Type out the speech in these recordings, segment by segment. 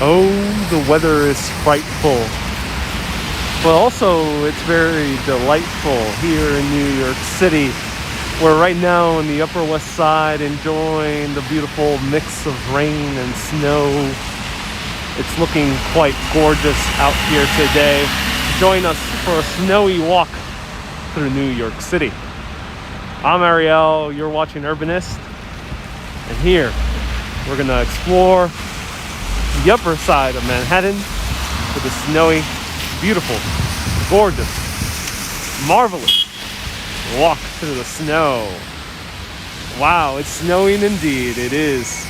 Oh, the weather is frightful. But also, it's very delightful here in New York City. We're right now on the Upper West Side enjoying the beautiful mix of rain and snow. It's looking quite gorgeous out here today. Join us for a snowy walk through New York City. I'm Ariel, you're watching Urbanist. And here, we're gonna explore the upper side of Manhattan with a snowy, beautiful, gorgeous, marvelous walk through the snow. Wow, it's snowing indeed, it is.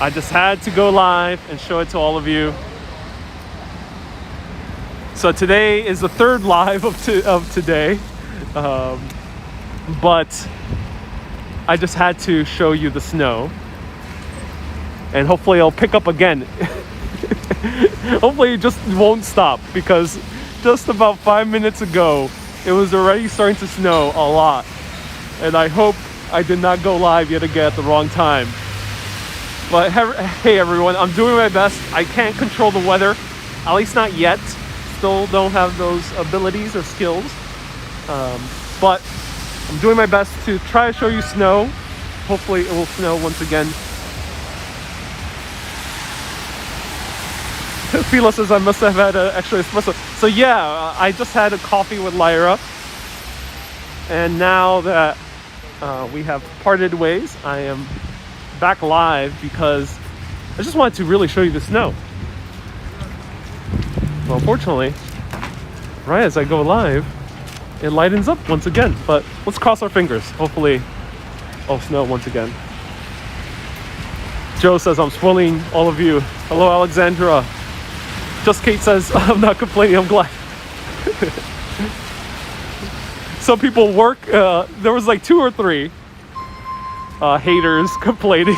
I just had to go live and show it to all of you. So today is the third live of today, but I just had to show you the snow. And hopefully it'll pick up again. Hopefully it just won't stop, because just about 5 minutes ago, it was already starting to snow a lot. And I hope I did not go live yet again at the wrong time. But hey everyone, I'm doing my best. I can't control the weather, at least not yet. Still don't have those abilities or skills. But I'm doing my best to try to show you snow. Hopefully it will snow once again. Phila says I must have had an extra espresso. So yeah, I just had a coffee with Lyra. And now that we have parted ways, I am back live because I just wanted to really show you the snow. Well, unfortunately, right as I go live, it lightens up once again. But let's cross our fingers. Hopefully it'll snow once again. Joe says I'm spoiling all of you. Hello, Alexandra. Just Kate says, I'm not complaining, I'm glad. Some people work, there was like 2 or 3 haters complaining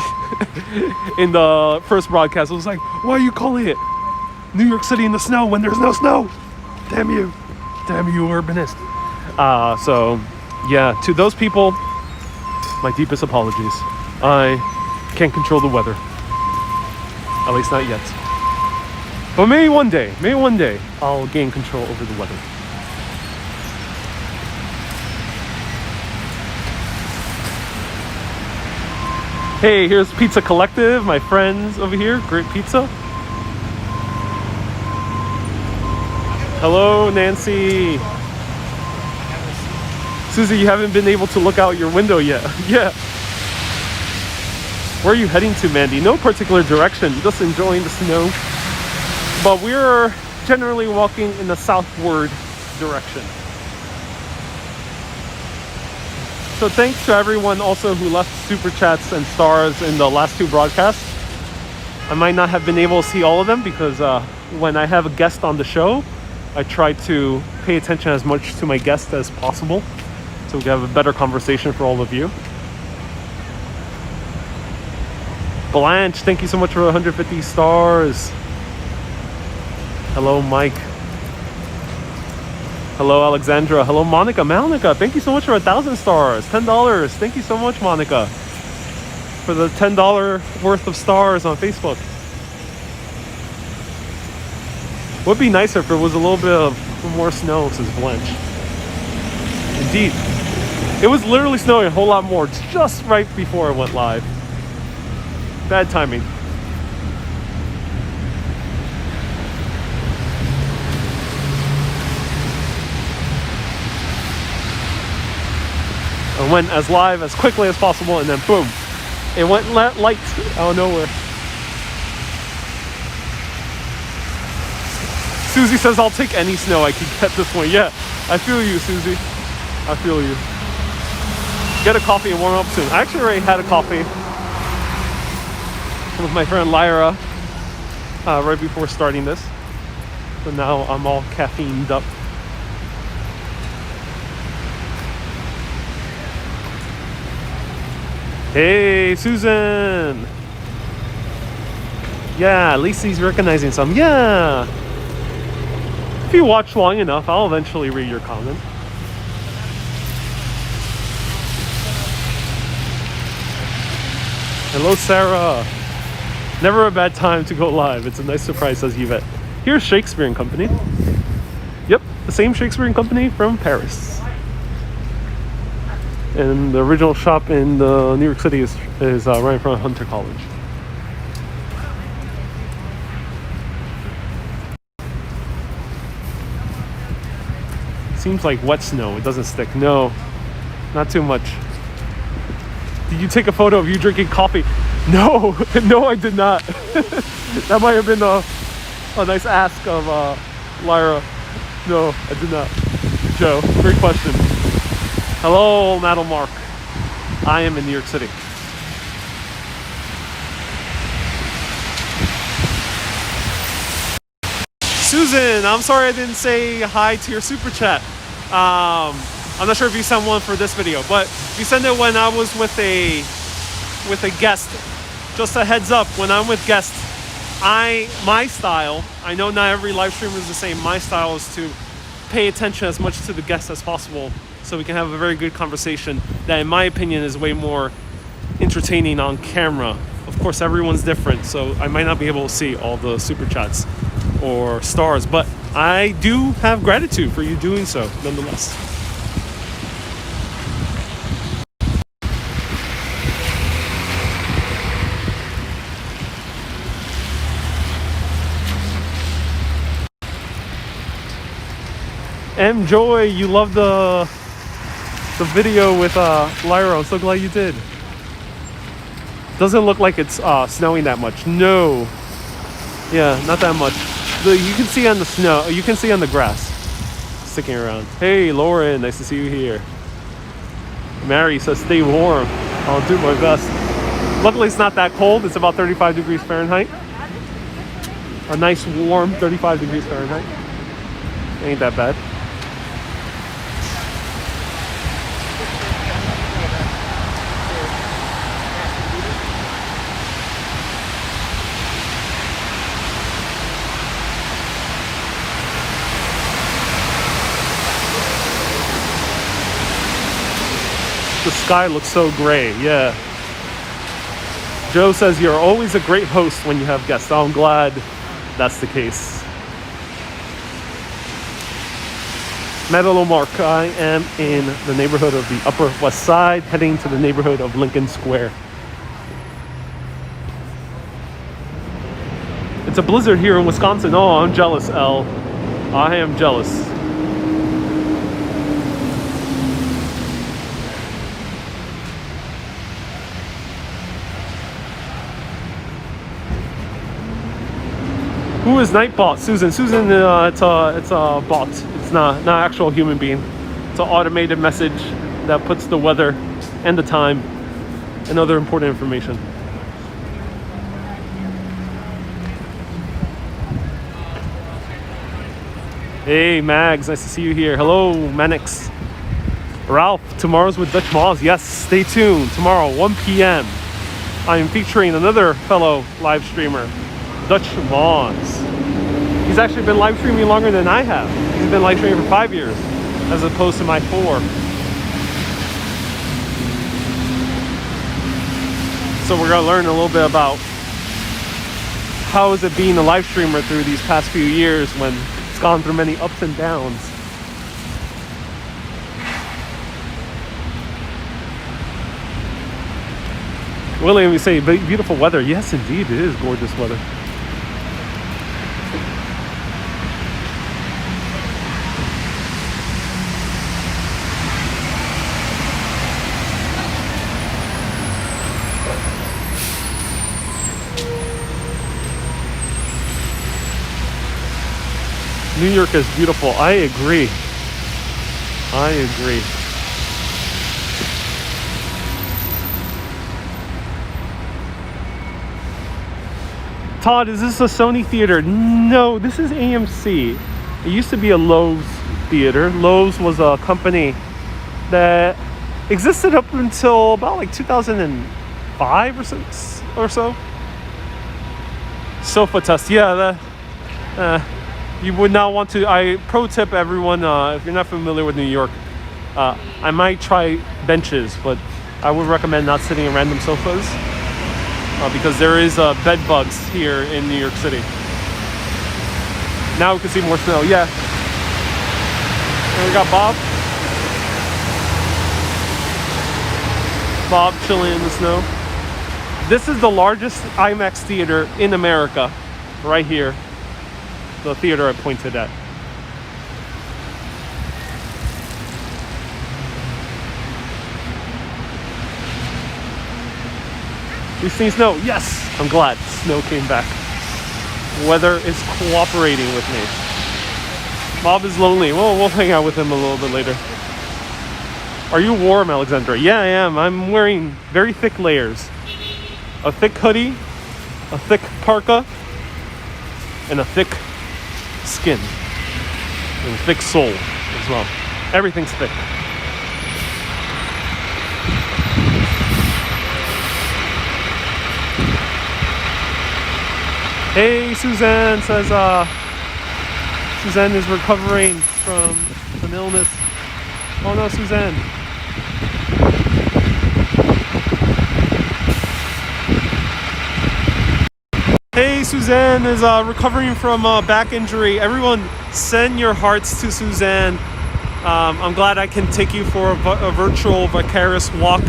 in the first broadcast. I was like, why are you calling it New York City in the snow when there's no snow? Damn you, Urbanist. So yeah, to those people, my deepest apologies. I can't control the weather, at least not yet. But maybe one day, I'll gain control over the weather. Hey, here's Pizza Collective, my friends over here. Great pizza. Hello, Nancy. Susie, you haven't been able to look out your window yet. Yeah. Where are you heading to, Mandy? No particular direction, just enjoying the snow. But we're generally walking in the southward direction. So thanks to everyone also who left super chats and stars in the last 2 broadcasts. I might not have been able to see all of them because when I have a guest on the show, I try to pay attention as much to my guest as possible so we can have a better conversation for all of you. Blanche, thank you so much for 150 stars. Hello, Mike. Hello, Alexandra. Hello, Monica. Thank you so much for 1,000 stars. $10. Thank you so much, Monica, for the $10 worth of stars on Facebook. Would be nicer if there was a little bit of more snow, says Blanche. Indeed. It was literally snowing a whole lot more just right before I went live. Bad timing. I went as live as quickly as possible, and then boom, it went light out of nowhere. Susie says I'll take any snow I can get this point. Yeah, I feel you, Susie. I feel you. Get a coffee and warm up soon. I actually already had a coffee with my friend Lyra right before starting this. So now I'm all caffeined up. Hey, Susan. Yeah, at least he's recognizing some. Yeah. If you watch long enough, I'll eventually read your comment. Hello, Sarah. Never a bad time to go live. It's a nice surprise, says Yvette. Here's Shakespeare and Company. Yep, the same Shakespeare and Company from Paris. And the original shop in New York City is right in front of Hunter College. Seems like wet snow. It doesn't stick. No, not too much. Did you take a photo of you drinking coffee? No, no, I did not. That might have been a nice ask of Lyra. No, I did not. Joe, great question. Hello, Madam Mark. I am in New York City. Susan, I'm sorry I didn't say hi to your super chat. I'm not sure if you sent one for this video, but you sent it when I was with a guest. Just a heads up, when I'm with guests, my style, I know not every live streamer is the same. My style is to pay attention as much to the guests as possible so we can have a very good conversation that, in my opinion, is way more entertaining on camera. Of course, everyone's different, so I might not be able to see all the super chats or stars, but I do have gratitude for you doing so nonetheless. M Joy, you love the video with Lyra. I'm so glad you did. Doesn't look like it's snowing that much. No. Yeah, not that much. You can see on the snow, you can see on the grass sticking around. Hey Lauren, nice to see you here. Mary says stay warm. I'll do my best. Luckily it's not that cold. It's about 35 degrees Fahrenheit. A nice warm 35 degrees Fahrenheit. Ain't that bad. The sky looks so gray, yeah. Joe says you're always a great host when you have guests. I'm glad that's the case. Medalo Mark, I am in the neighborhood of the Upper West Side, heading to the neighborhood of Lincoln Square. It's a blizzard here in Wisconsin. Oh, I'm jealous, Elle. I am jealous. Who is Nightbot? Susan. Susan, it's a bot. It's not an actual human being. It's an automated message that puts the weather and the time and other important information. Hey Mags, nice to see you here. Hello Manix. Ralph, tomorrow's with Dutch Moz. Yes, stay tuned. Tomorrow, 1 p.m. I am featuring another fellow live streamer, Dutch Moz. He's actually been live streaming longer than I have. He's been live streaming for 5 years, as opposed to my 4. So we're gonna learn a little bit about how is it being a live streamer through these past few years when it's gone through many ups and downs. William, you say beautiful weather. Yes, indeed, it is gorgeous weather. New York is beautiful. I agree. I agree. Todd, is this a Sony theater? No, this is AMC. It used to be a Lowe's theater. Lowe's was a company that existed up until about like 2005 or so. Sofa test, yeah. You would not want to. I pro tip everyone, if you're not familiar with New York, I might try benches, but I would recommend not sitting in random sofas. because there is bed bugs here in New York City. Now we can see more snow. Yeah. And we got Bob. Bob chilling in the snow. This is the largest IMAX theater in America, right here. The theater I pointed at. We've seen snow. Yes, I'm glad snow came back. Weather is cooperating with me. Bob is lonely. Well, we'll hang out with him a little bit later. Are you warm, Alexandra? Yeah, I am. I'm wearing very thick layers. A thick hoodie, a thick parka, and a thick skin. And a thick sole as well. Everything's thick. Hey, Suzanne says, Suzanne is recovering from an illness. Oh no, Suzanne. Hey, Suzanne is recovering from a back injury. Everyone, send your hearts to Suzanne. I'm glad I can take you for a virtual vicarious walk.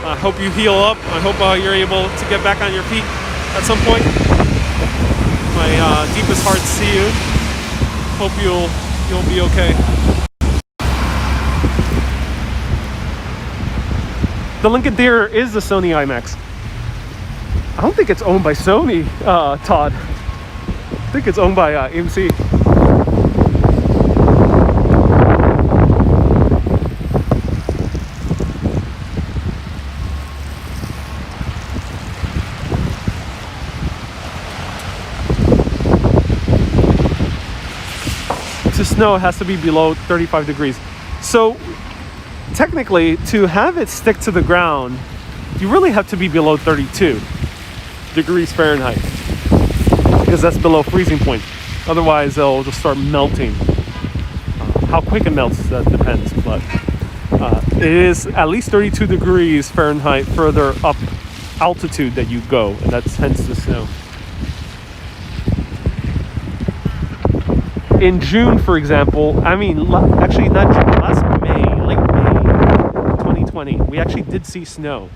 I hope you heal up. I hope you're able to get back on your feet at some point. My deepest hearts to you. Hope you'll be okay. The Lincoln Theater is the Sony IMAX. I don't think it's owned by Sony, Todd. I think it's owned by AMC. To snow, it has to be below 35 degrees. So technically, to have it stick to the ground, you really have to be below 32 degrees Fahrenheit, because that's below freezing point. Otherwise, it'll just start melting. How quick it melts, that depends, but it is at least 32 degrees Fahrenheit further up altitude that you go, and that's hence the snow. In June, for example, actually not June, last May, late May 2020, we actually did see snow.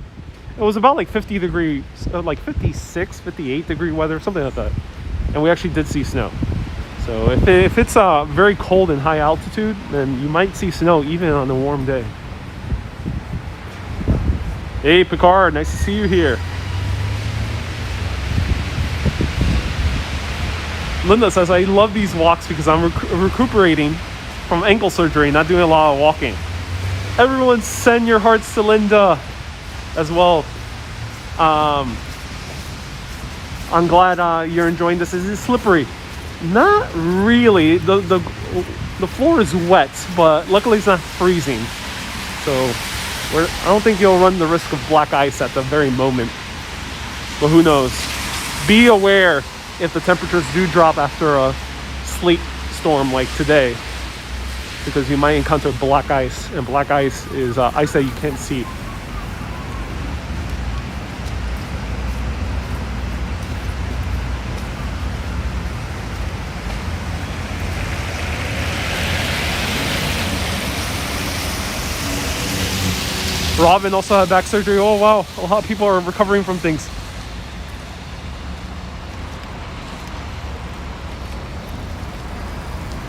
It was about like 50 degrees, like 56, 58 degree weather, something like that. And we actually did see snow. So if it's very cold and high altitude, then you might see snow even on a warm day. Hey, Picard, nice to see you here. Linda says, I love these walks because I'm recuperating from ankle surgery, not doing a lot of walking. Everyone send your hearts to Linda as well. I'm glad you're enjoying this. Is it slippery? Not really. The floor is wet, but luckily it's not freezing. So I don't think you'll run the risk of black ice at the very moment. But who knows? Be aware if the temperatures do drop after a sleet storm like today, because you might encounter black ice, and black ice is ice that you can't see. Robin also had back surgery. Oh wow, a lot of people are recovering from things.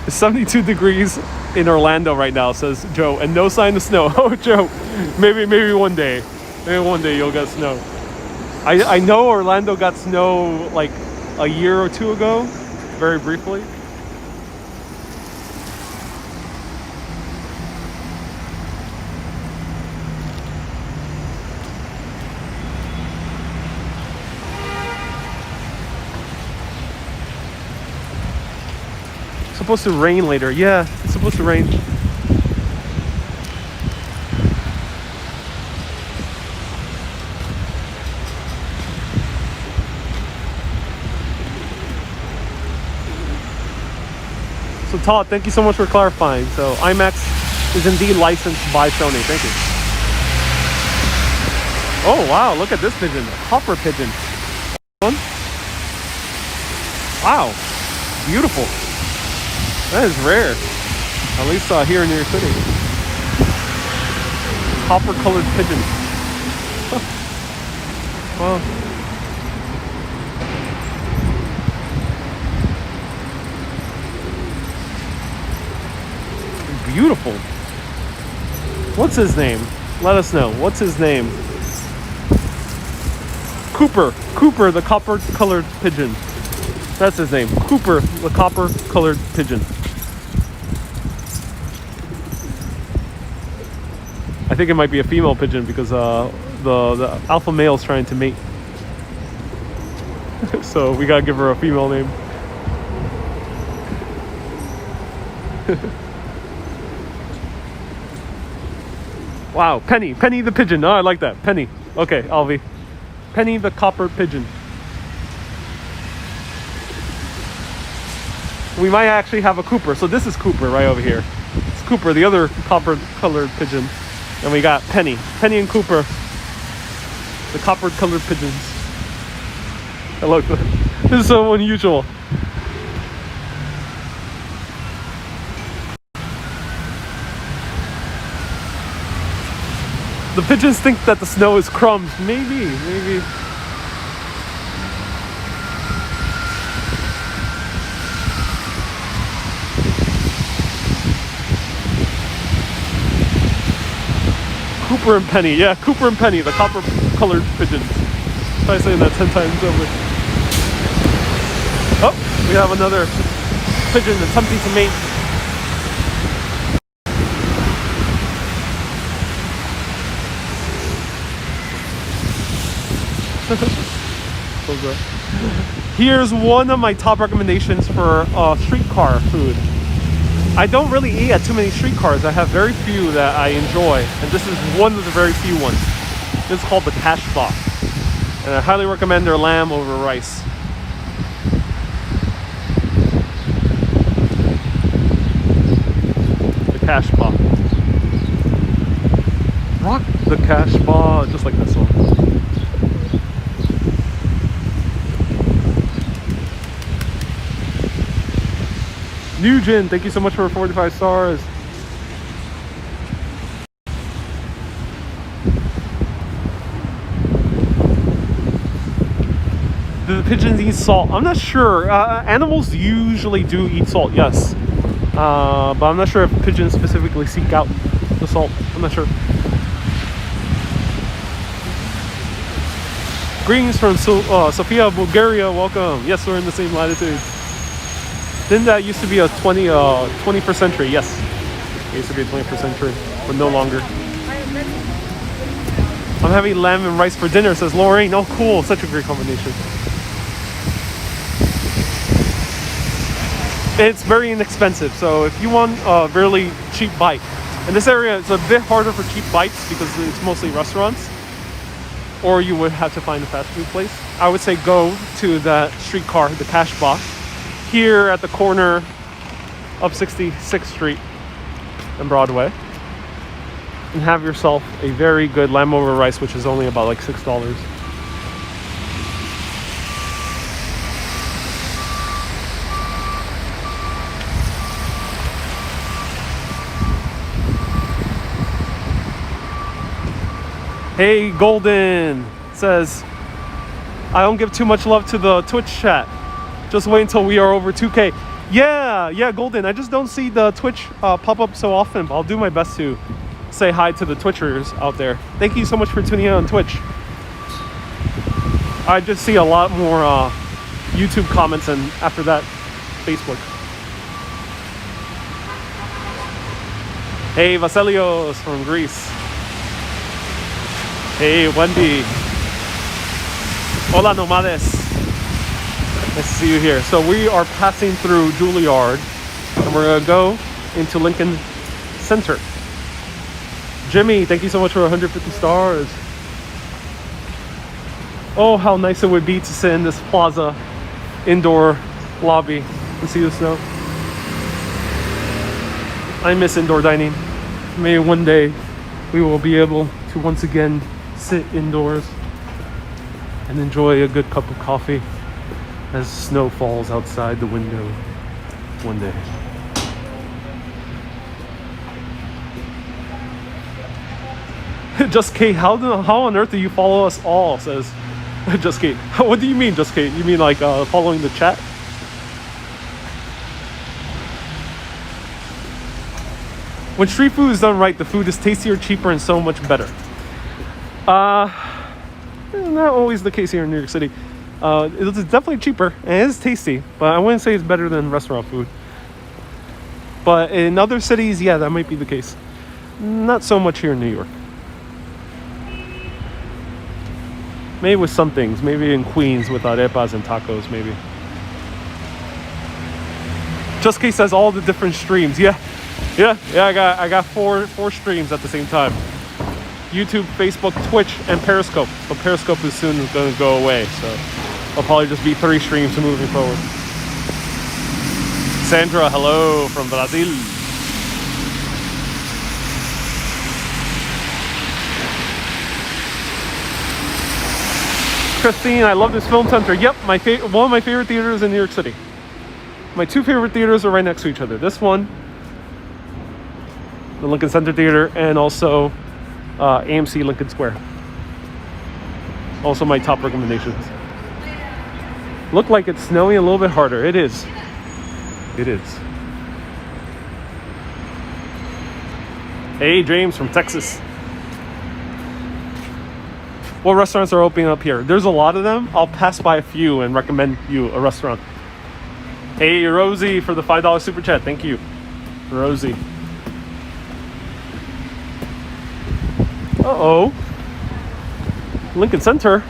It's 72 degrees in Orlando right now, says Joe, and no sign of snow. Oh, Joe, maybe one day. Maybe one day you'll get snow. I know Orlando got snow like a year or two ago, very briefly. Supposed to rain later. Yeah, it's supposed to rain. So Todd, thank you so much for clarifying. So IMAX is indeed licensed by Sony. Thank you. Oh wow, look at this pigeon, a copper pigeon. One. Wow, beautiful. That is rare, at least here in New York City. Copper colored pigeon. Well, beautiful. What's his name? Let us know. What's his name? Cooper. Cooper, the copper colored pigeon. That's his name. Cooper, the copper colored pigeon. I think it might be a female pigeon because the alpha male is trying to mate. So we gotta give her a female name. Wow, Penny. Penny the pigeon. Oh, I like that. Penny. Okay, Alvi. Penny the copper pigeon. We might actually have a Cooper. So this is Cooper right over here. It's Cooper, the other copper colored pigeon. And we got Penny. Penny and Cooper, the copper colored pigeons. I like that. This is so unusual. The pigeons think that the snow is crumbs. Maybe. Cooper and Penny. Yeah, Cooper and Penny, the copper colored pigeons. Try saying that 10 times over. Oh, we have another pigeon attempting to mate. Here's one of my top recommendations for streetcar food. I don't really eat at too many streetcars. I have very few that I enjoy, and this is one of the very few ones. This is called the Cash Box, and I highly recommend their lamb over rice. The Cash Box. Rock the Cash Box, just like this one. Nugent, thank you so much for 45 stars. Do the pigeons eat salt? I'm not sure. Animals usually do eat salt, yes. But I'm not sure if pigeons specifically seek out the salt. I'm not sure. Greetings from Sofia, Bulgaria. Welcome. Yes, we're in the same latitude. Didn't that used to be a 21st century? Yes. It used to be a 21st century, but no longer. I'm having lamb and rice for dinner, says Lorraine. Oh, cool. Such a great combination. It's very inexpensive. So if you want a really cheap bite, in this area, it's a bit harder for cheap bites because it's mostly restaurants, or you would have to find a fast food place. I would say go to that streetcar, the Cash Box, here at the corner of 66th Street and Broadway, and have yourself a very good lamb over rice, which is only about like $6. Hey, Golden says, I don't give too much love to the Twitch chat. Just wait until we are over 2K. Yeah, Golden. I just don't see the Twitch pop up so often, but I'll do my best to say hi to the Twitchers out there. Thank you so much for tuning in on Twitch. I just see a lot more YouTube comments, and after that, Facebook. Hey, Vasilios from Greece. Hey, Wendy. Hola, nomades. Nice to see you here. So we are passing through Juilliard, and we're gonna go into Lincoln Center. Jimmy, thank you so much for 150 stars. Oh, how nice it would be to sit in this plaza indoor lobby and see the snow. I miss indoor dining. Maybe one day we will be able to once again sit indoors and enjoy a good cup of coffee as snow falls outside the window one day. Just Kate, how on earth do you follow us all? Says Just Kate. What do you mean, Just Kate? You mean like following the chat? When street food is done right, the food is tastier, cheaper, and so much better. Not always the case here in New York City. It's definitely cheaper and it is tasty, but I wouldn't say it's better than restaurant food. But in other cities, yeah, that might be the case. Not so much here in New York. Maybe with some things. Maybe in Queens with arepas and tacos, maybe. Just Kate says all the different streams. Yeah, I got four streams at the same time. YouTube, Facebook, Twitch, and Periscope. But Periscope is soon going to go away, so I'll probably just be 3 streams moving forward. Sandra, hello from Brazil. Christine, I love this film center. Yep, one of my favorite theaters in New York City. My 2 favorite theaters are right next to each other. This one, the Lincoln Center Theater, and also AMC Lincoln Square. Also my top recommendations. Look like it's snowing a little bit harder. It is. It is. Hey, James from Texas. What restaurants are opening up here? There's a lot of them. I'll pass by a few and recommend you a restaurant. Hey, Rosie for the $5 super chat. Thank you, Rosie. Uh-oh. Lincoln Center.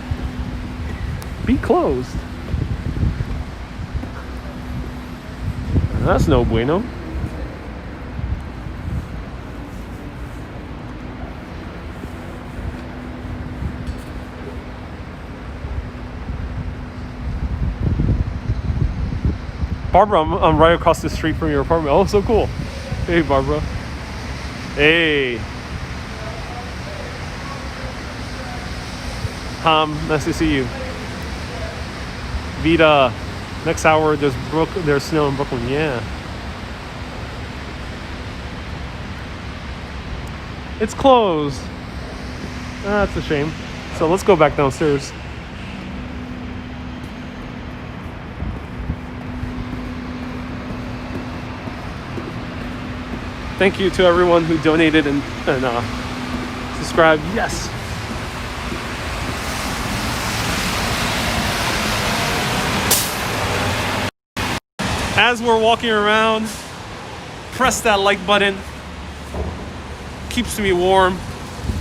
Be closed. That's no bueno. Barbara, I'm right across the street from your apartment. Oh, so cool. Hey, Barbara. Hey. Nice to see you. Vita, next hour there's snow in Brooklyn. Yeah. It's closed. That's a shame. So let's go back downstairs. Thank you to everyone who donated and subscribed. Yes. As we're walking around, press that like button. Keeps me warm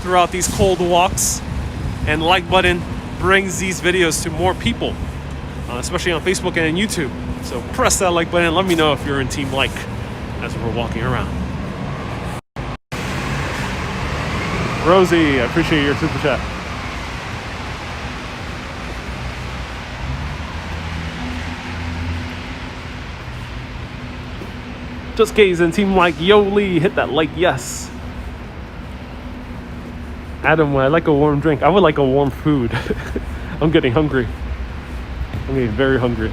throughout these cold walks. And the like button brings these videos to more people, especially on Facebook and YouTube. So press that like button and let me know if you're in Team Like as we're walking around. Rosie, I appreciate your super chat. Just Gaze and Team Like, yo Lee, hit that like, yes. Adam, I like a warm drink. I would like a warm food. I'm getting hungry. I'm getting very hungry.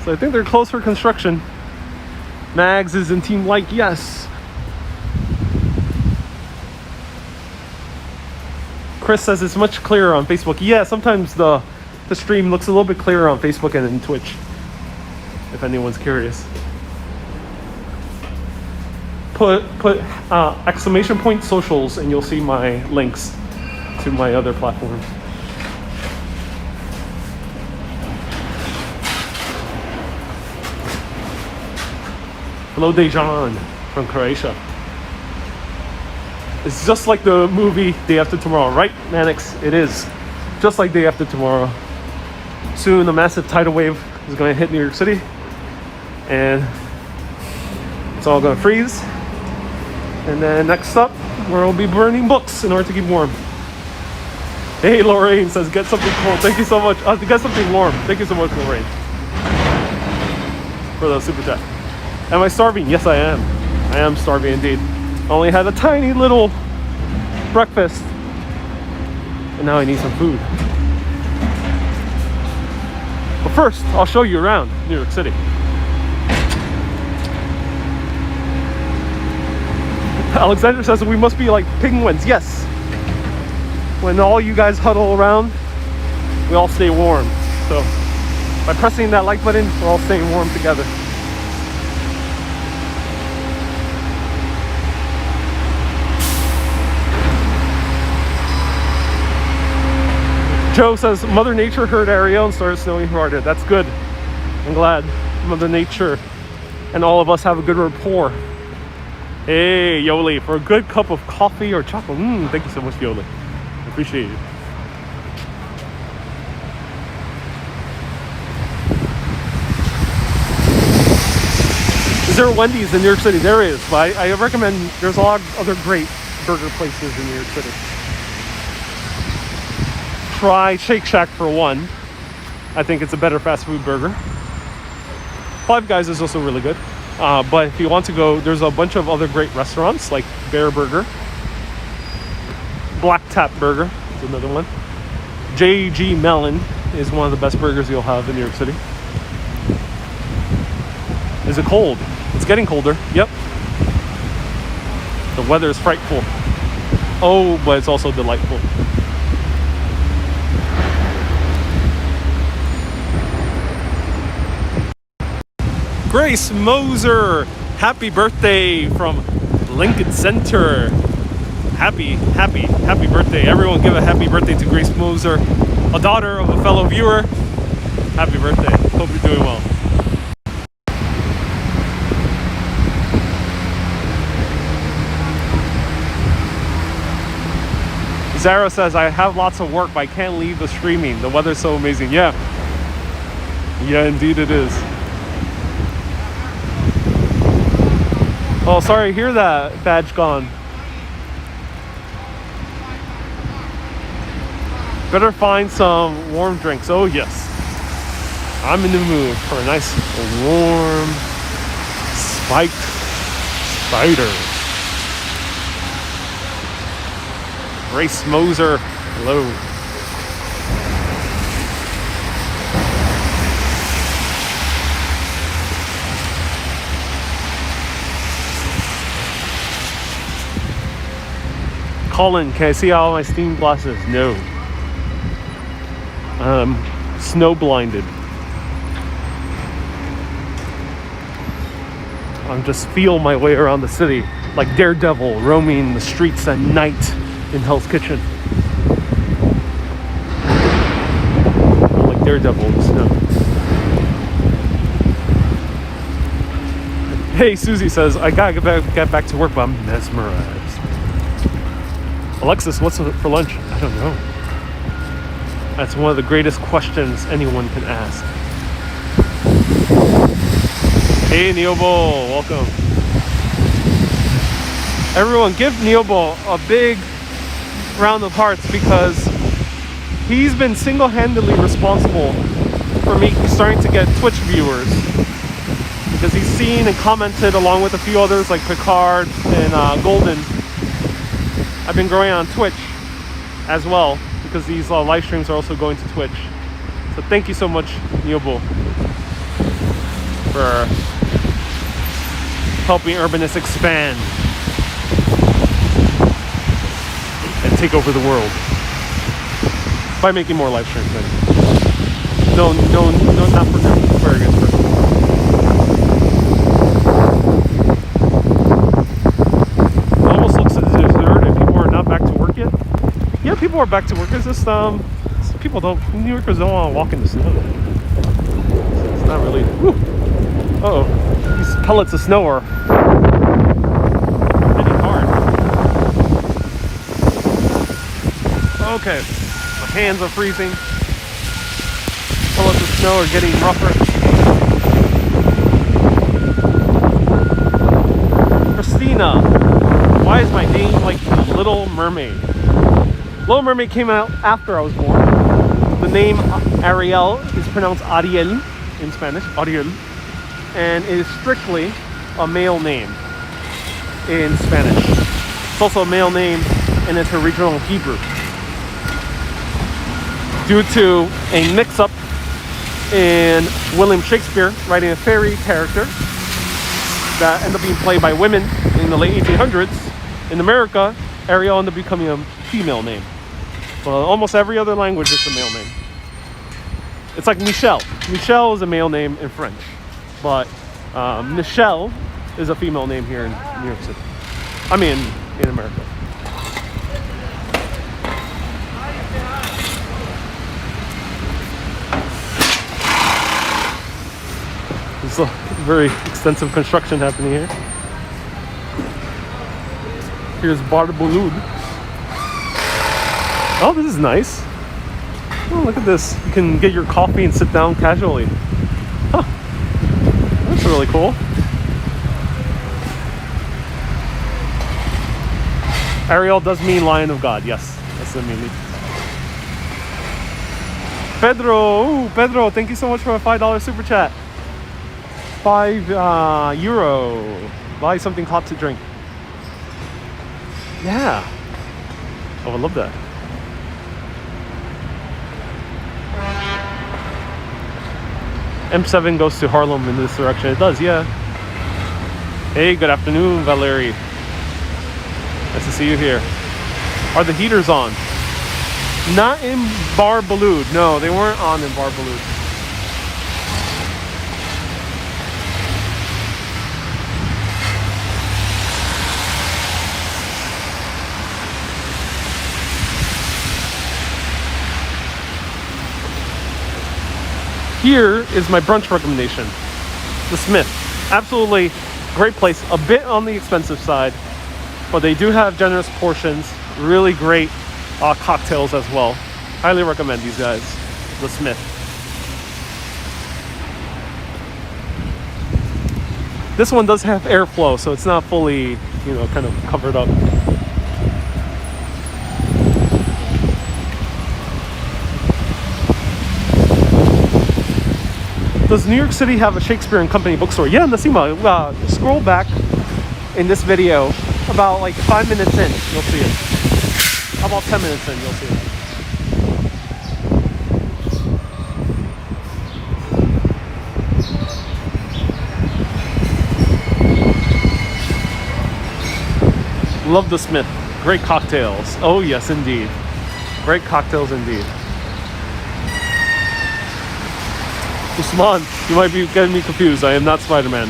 So I think they're closed for construction. Mags is in Team Like, yes. Chris says it's much clearer on Facebook. Yeah, sometimes the stream looks a little bit clearer on Facebook and in Twitch, if anyone's curious. Put exclamation point socials and you'll see my links to my other platforms. Hello, Dejan from Croatia. It's just like the movie Day After Tomorrow, right, Mannix? It is. Just like Day After Tomorrow. Soon a massive tidal wave is going to hit New York City. And it's all going to freeze. And then next up, we'll be burning books in order to keep warm. Hey, Lorraine says, get something cold. Thank you so much. Get something warm. Thank you so much, Lorraine, for the super chat. Am I starving? Yes, I am. I am starving indeed. I only had a tiny little breakfast, and now I need some food. But first, I'll show you around New York City. Alexander says that we must be like penguins. Yes. When all you guys huddle around, we all stay warm. So by pressing that like button, we're all staying warm together. Joe says Mother Nature heard Ariel and started snowing harder. That's good. I'm glad Mother Nature and all of us have a good rapport. Hey, Yoli, for a good cup of coffee or chocolate. Thank you so much, Yoli. I appreciate it. Is there a Wendy's in New York City? There is, but I recommend, there's a lot of other great burger places in New York City. Try Shake Shack for one. I think it's a better fast food burger. Five Guys is also really good. But if you want to go, there's a bunch of other great restaurants like Bear Burger. Black Tap Burger is another one. J.G. Mellon is one of the best burgers you'll have in New York City. Is it cold? It's getting colder. Yep. The weather is frightful. Oh, but it's also delightful. Grace Moser, happy birthday from Lincoln Center. Happy birthday. Everyone give a happy birthday to Grace Moser, a daughter of a fellow viewer. Happy birthday. Hope you're doing well. Zara says, I have lots of work, but I can't leave the streaming. The weather's so amazing. Yeah, indeed it is. Oh, sorry, hear that. Badge gone. Better find some warm drinks. Oh, yes. I'm in the mood for a nice warm spiked spider. Grace Moser, hello. Colin, can I see all my steam glasses? No. Snow blinded. I'm just feel my way around the city like Daredevil roaming the streets at night in Hell's Kitchen. Like Daredevil in the snow. Hey, Susie says, I gotta get back to work, but I'm mesmerized. Alexis, what's for lunch? I don't know. That's one of the greatest questions anyone can ask. Hey, Neobo, welcome. Everyone, give Neobo a big round of hearts because he's been single-handedly responsible for me starting to get Twitch viewers. Because he's seen and commented along with a few others like Picard and Golden. I've been growing on Twitch as well because these live streams are also going to Twitch. So thank you so much, Nyobo, for helping Urbanist expand and take over the world by making more live streams. No, not for them. Very good person. Yeah, people are back to work. It's just people don't. New Yorkers don't want to walk in the snow. So it's not really. Uh-oh, these pellets of snow are hitting hard. Okay, my hands are freezing. Pellets of snow are getting rougher. Christina, why is my name like the Little Mermaid? Little Mermaid came out after I was born. The name Ariel is pronounced Ariel in Spanish, Ariel, and it is strictly a male name. in Spanish. It's also a male name in its original Hebrew. Due to a mix-up in William Shakespeare writing a fairy character that ended up being played by women in the late 1800s, in America, Ariel ended up becoming a female name. Well, almost every other language is a male name. It's like Michelle. Michelle is a male name in French, but Michelle is a female name here in New York City. I mean, in America. There's a very extensive construction happening here. Here's Bar Bulud. Oh, this is nice. Oh, look at this. You can get your coffee and sit down casually. Huh. That's really cool. Ariel does mean Lion of God. Yes, that's the meaning. Pedro. Ooh, Pedro, thank you so much for a $5 super chat. €5. Buy something hot to drink. Yeah. I would love that. M7 goes to Harlem in this direction. It does, yeah. Hey, good afternoon, Valerie. Nice to see you here. Are the heaters on? Not in Bar Bulud. No, they weren't on in Bar Bulud. Here is my brunch recommendation. The Smith. Absolutely great place. A bit on the expensive side, but they do have generous portions. Really great cocktails as well. Highly recommend these guys. The Smith. This one does have airflow, so it's not fully, kind of covered up. Does New York City have a Shakespeare and Company bookstore? Yeah, Nasima, scroll back in this video about like 5 minutes in, you'll see it. About 10 minutes in, you'll see it. Love the Smith. Great cocktails. Oh yes, indeed. Great cocktails indeed. Usman, you might be getting me confused. I am not Spider-Man.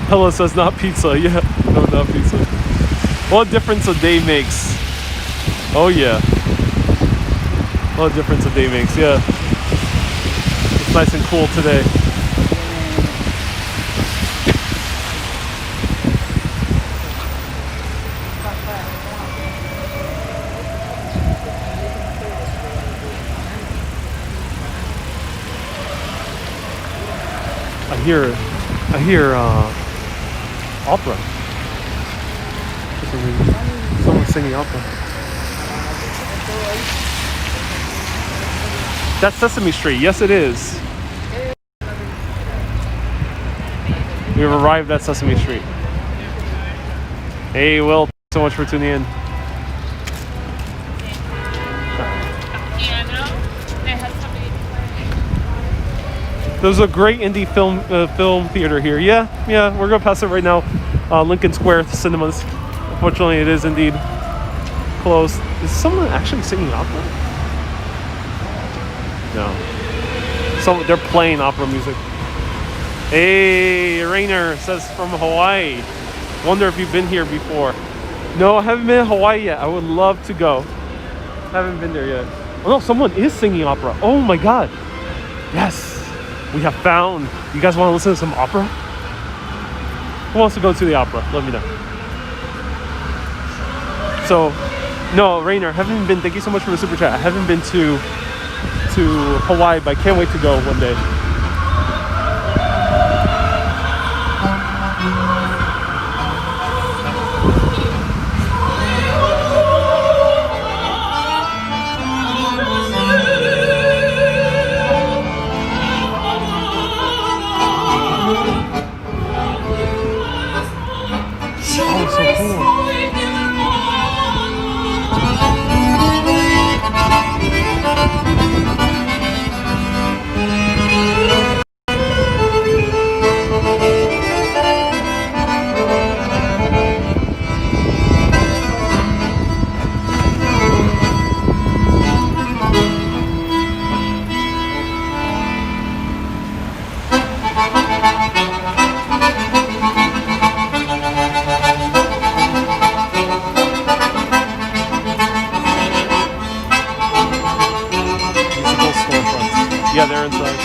Hella says not pizza. Yeah, no, not pizza. What difference a day makes. Oh yeah. What difference a day makes, yeah. It's nice and cool today. I hear opera. Someone's singing opera. That's Sesame Street. Yes, it is. We've arrived at Sesame Street. Hey, Will, thanks so much for tuning in. There's a great indie film theater here. Yeah, we're gonna pass it right now. Lincoln Square Cinemas. Unfortunately, it is indeed closed. Is someone actually singing opera? No. So they're playing opera music. Hey, Rainer says from Hawaii. Wonder if you've been here before. No, I haven't been to Hawaii yet. I would love to go. Haven't been there yet. Oh no, someone is singing opera. Oh my god. Yes. We have found. You guys want to listen to some opera? Who wants to go to the opera? Let me know. So, no, Rainer, haven't been. Thank you so much for the super chat. I haven't been to Hawaii, but I can't wait to go one day. Oh, so cool. Musical storefronts. Yeah, they're inside.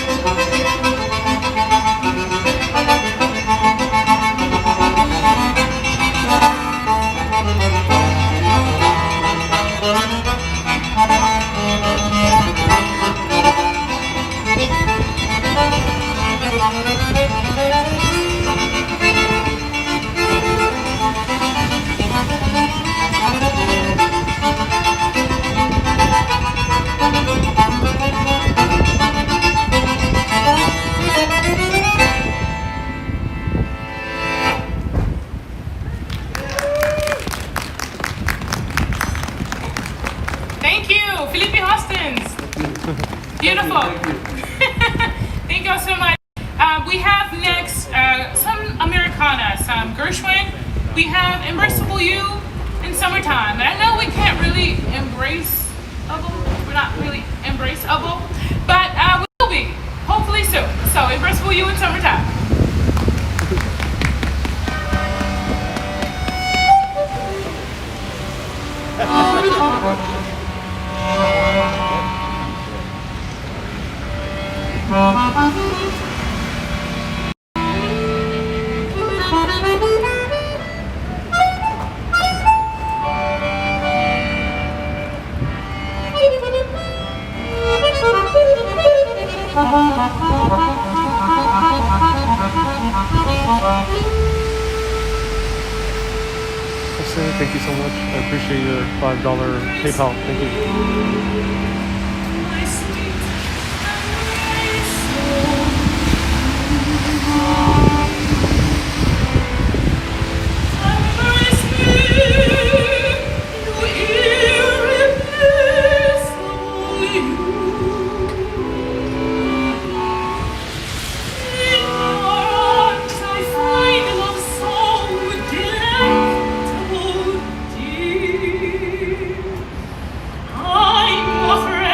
Thank you, Felipe Hostins. Beautiful. Thank you all so much. We have next some Americana, some Gershwin. We have Embraceable You in Summertime. And I know we can't really embraceable. We're not really embraceable, but we will be, hopefully soon. So Embraceable You in Summertime. Thank you so much. I appreciate your $5 PayPal. Thank you. I'm a friend.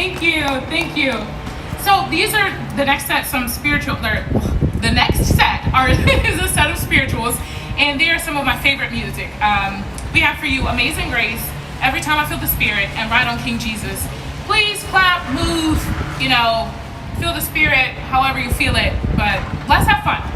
Thank you. Thank you. So these are the next set, some spiritual, the next set are is a set of spirituals, and they are some of my favorite music. We have for you Amazing Grace, Every Time I Feel the Spirit, and Ride on King Jesus. Please clap, move, feel the spirit however you feel it, but let's have fun.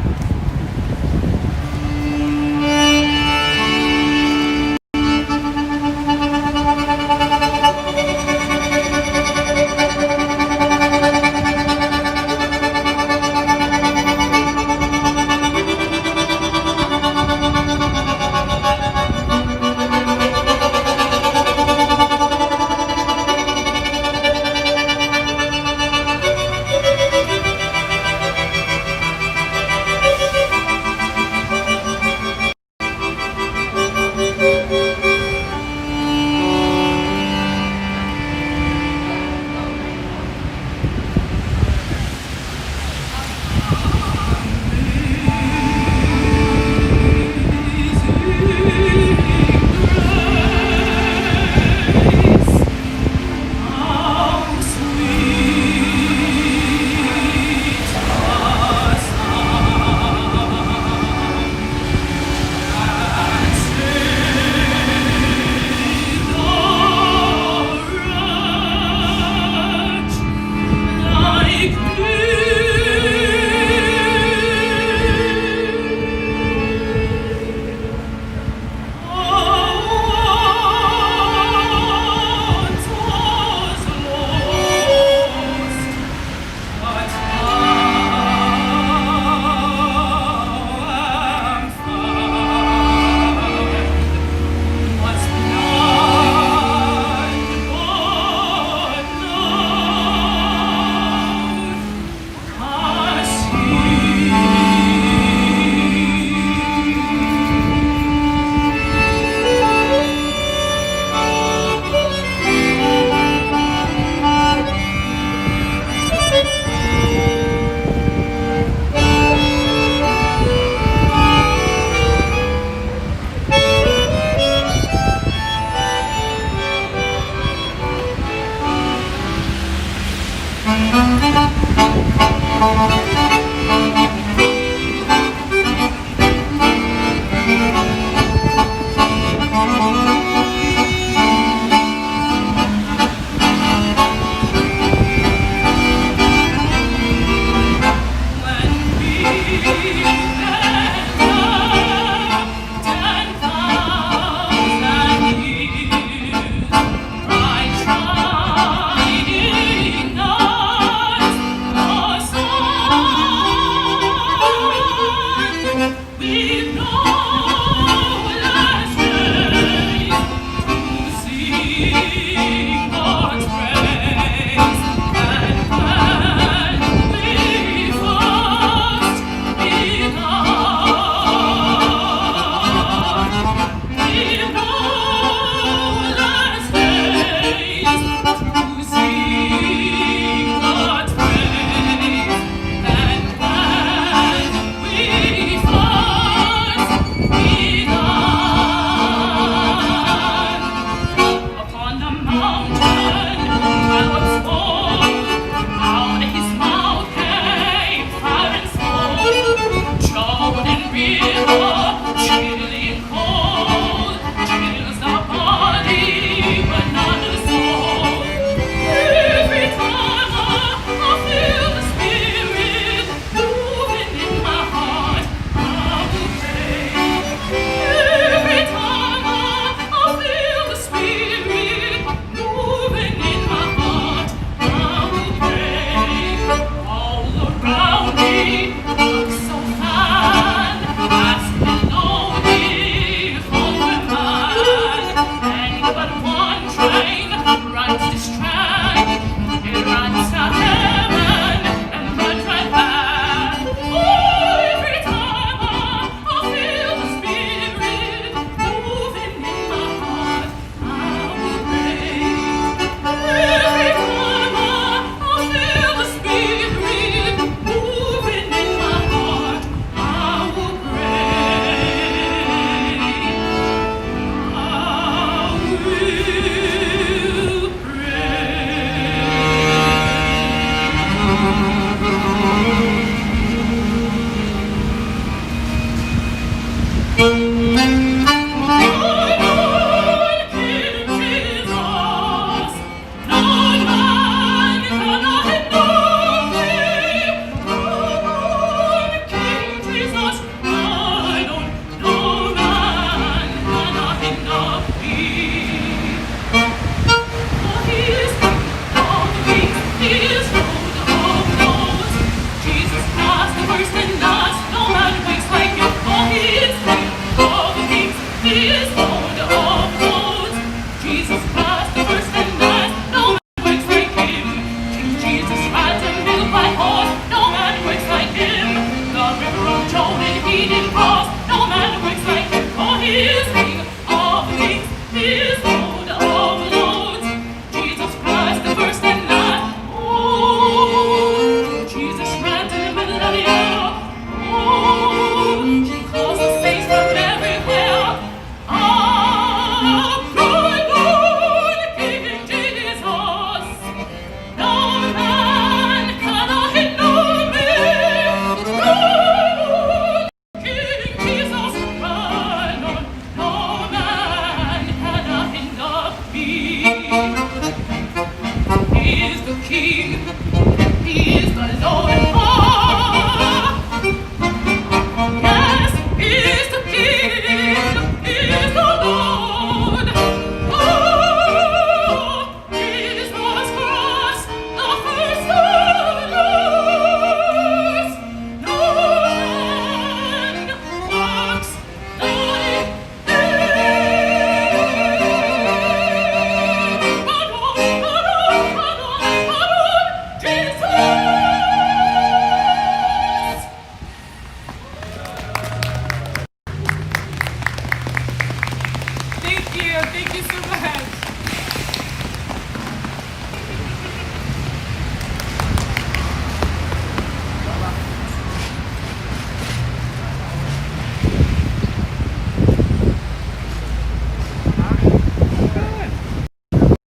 Thank you so much.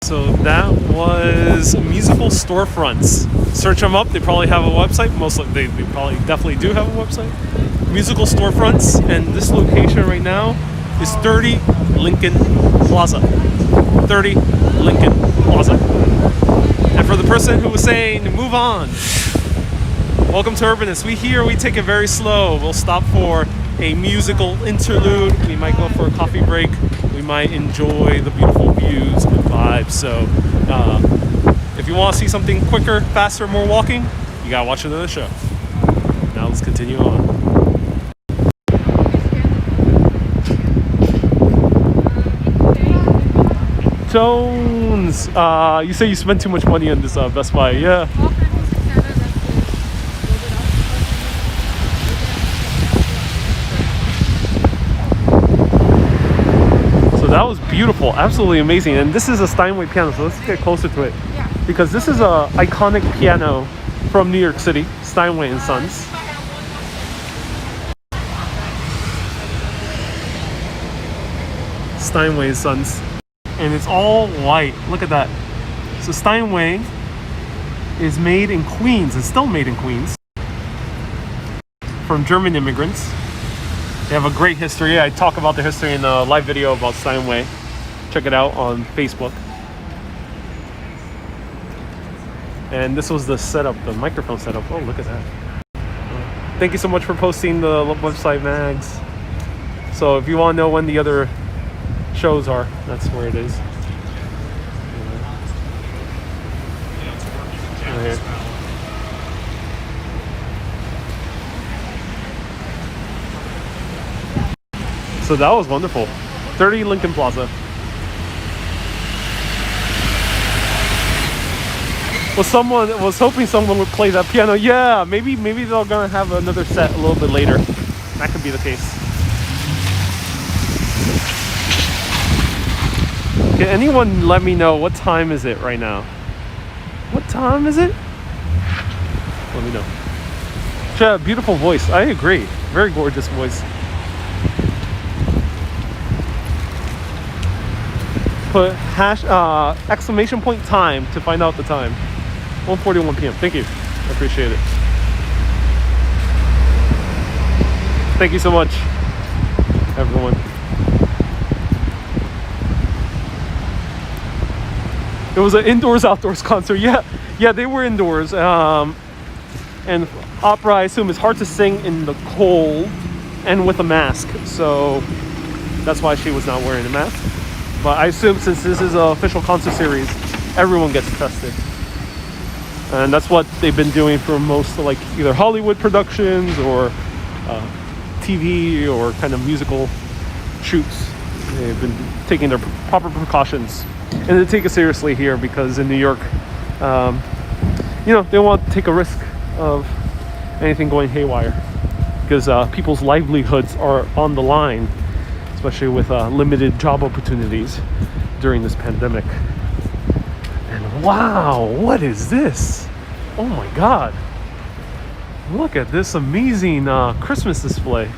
So that was musical storefronts. Search them up. They probably have a website. They probably definitely do have a website. Musical storefronts, and this location right now is 30 Lincoln Plaza. 30 Lincoln Plaza. And for the person who was saying, move on, welcome to Urbanist. We take it very slow. We'll stop for a musical interlude. We might go for a coffee break. We might enjoy the beautiful views and vibes. So if you want to see something quicker, faster, more walking, you gotta watch another show. Now let's continue on. Jones, you say you spent too much money on this Best Buy, yeah. So that was beautiful, absolutely amazing. And this is a Steinway piano, so let's get closer to it. Yeah. Because this is a iconic piano from New York City, Steinway and Sons. Steinway and Sons. And it's all white. Look at that. So Steinway is made in Queens. It's still made in Queens. From German immigrants. They have a great history. I talk about the history in a live video about Steinway. Check it out on Facebook. And this was the setup, the microphone setup. Oh, look at that. Thank you so much for posting the website, Mags. So if you want to know when the other shows are, that's where it is. Right here. So that was wonderful. 30 Lincoln Plaza. Was hoping someone would play that piano. Yeah, maybe they're gonna have another set a little bit later. That could be the case. Can anyone let me know what time is it right now? What time is it? Let me know. She had a beautiful voice. I agree. Very gorgeous voice. Put exclamation point time to find out the time. 1:41 p.m. Thank you. I appreciate it. Thank you so much, everyone. It was an indoors-outdoors concert. Yeah, they were indoors. And opera, I assume, is hard to sing in the cold and with a mask. So that's why she was not wearing a mask. But I assume since this is an official concert series, everyone gets tested. And that's what they've been doing for most like either Hollywood productions or TV or kind of musical shoots. They've been taking their proper precautions, and they take it seriously here because in New York, they don't want to take a risk of anything going haywire because people's livelihoods are on the line, especially with limited job opportunities during this pandemic. And wow, what is this? Oh my God. Look at this amazing Christmas display.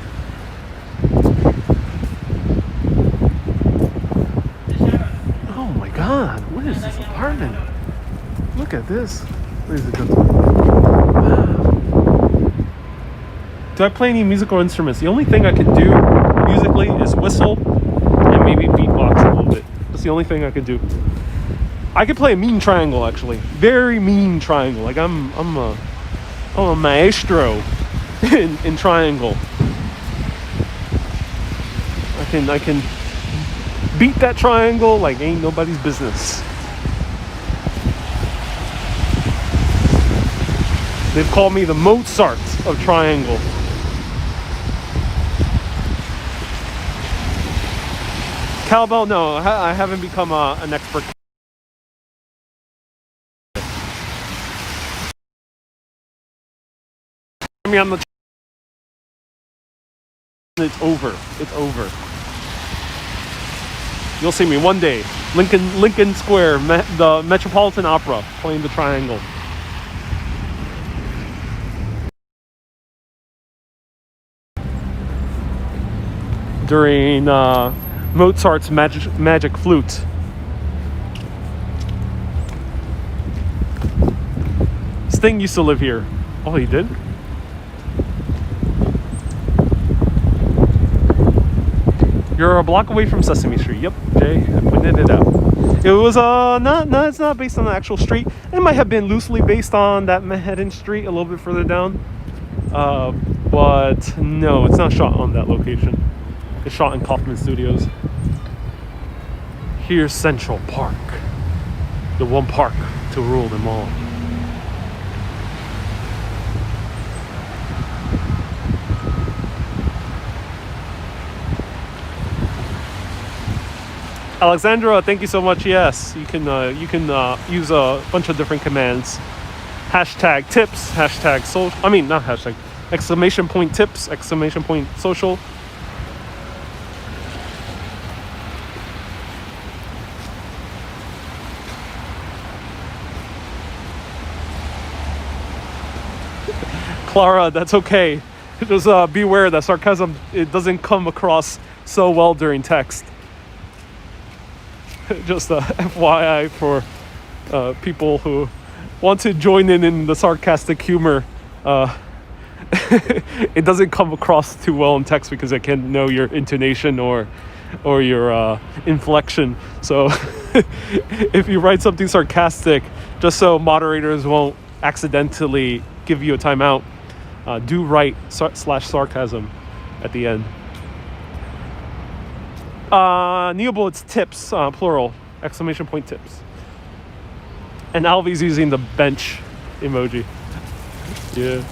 Oh my God, what is this apartment? Look at this. Ladies and gentlemen. Wow. Do I play any musical instruments? The only thing I can do musically is whistle and maybe beatbox a little bit. That's the only thing I can do. I could play a mean triangle, actually. Very mean triangle. Like I'm a maestro in triangle. I can beat that triangle like ain't nobody's business. They've called me the Mozart of triangle. Cowbell, no, I haven't become an expert. I mean, it's over. It's over. You'll see me one day, Lincoln Square, the Metropolitan Opera, playing the triangle. During Mozart's magic flute. Sting used to live here. Oh, he did? You're a block away from Sesame Street. Yep, Jay, I pointed it out. It was it's not based on the actual street. It might have been loosely based on that Manhattan Street a little bit further down. But no, it's not shot on that location. It's shot in Kaufman Studios. Here's Central Park, the one park to rule them all. Alexandra, thank you so much. Yes, you can use a bunch of different commands. Hashtag tips, hashtag social. I mean, not hashtag. Exclamation point tips, exclamation point social. Clara, that's okay. Just beware that sarcasm, it doesn't come across so well during text. Just FYI for people who want to join in the sarcastic humor. It doesn't come across too well in text because I can't know your intonation or your inflection. So if you write something sarcastic, just so moderators won't accidentally give you a timeout, do write /sarcasm at the end. Neobullets tips, plural, exclamation point tips. And Alvy's using the bench emoji. Yeah.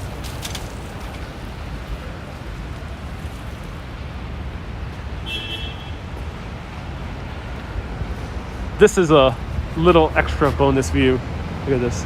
This is a little extra bonus view. Look at this.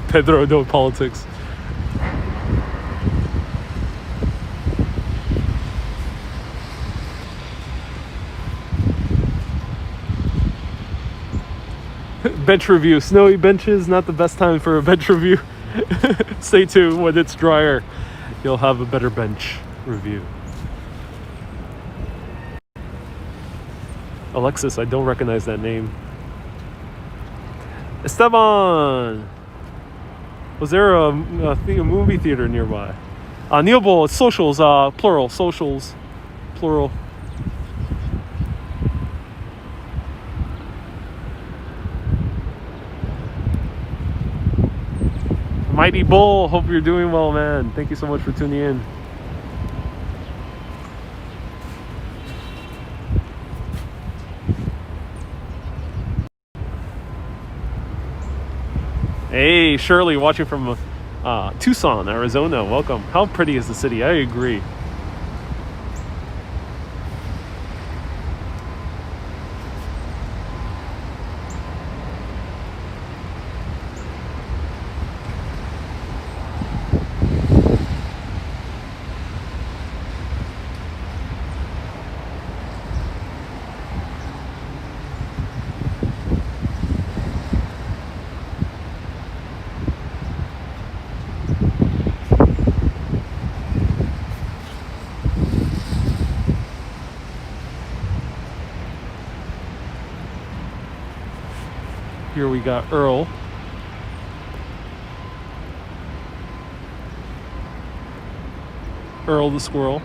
Pedro, no politics. Bench review. Snowy benches, not the best time for a bench review. Stay tuned. When it's drier, you'll have a better bench review. Alexis, I don't recognize that name. Esteban! Was there a movie theater nearby? Neobol, socials, plural, socials, plural. Mighty Bull, hope you're doing well, man. Thank you so much for tuning in. Hey, Shirley, watching from Tucson, Arizona. Welcome. How pretty is the city? I agree. Here we got Earl. Earl the squirrel.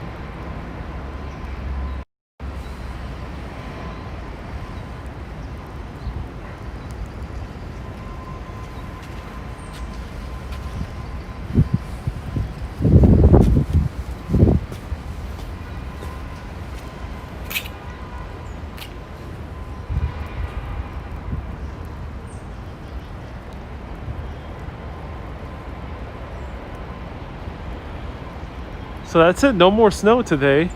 So that's it, no more snow today.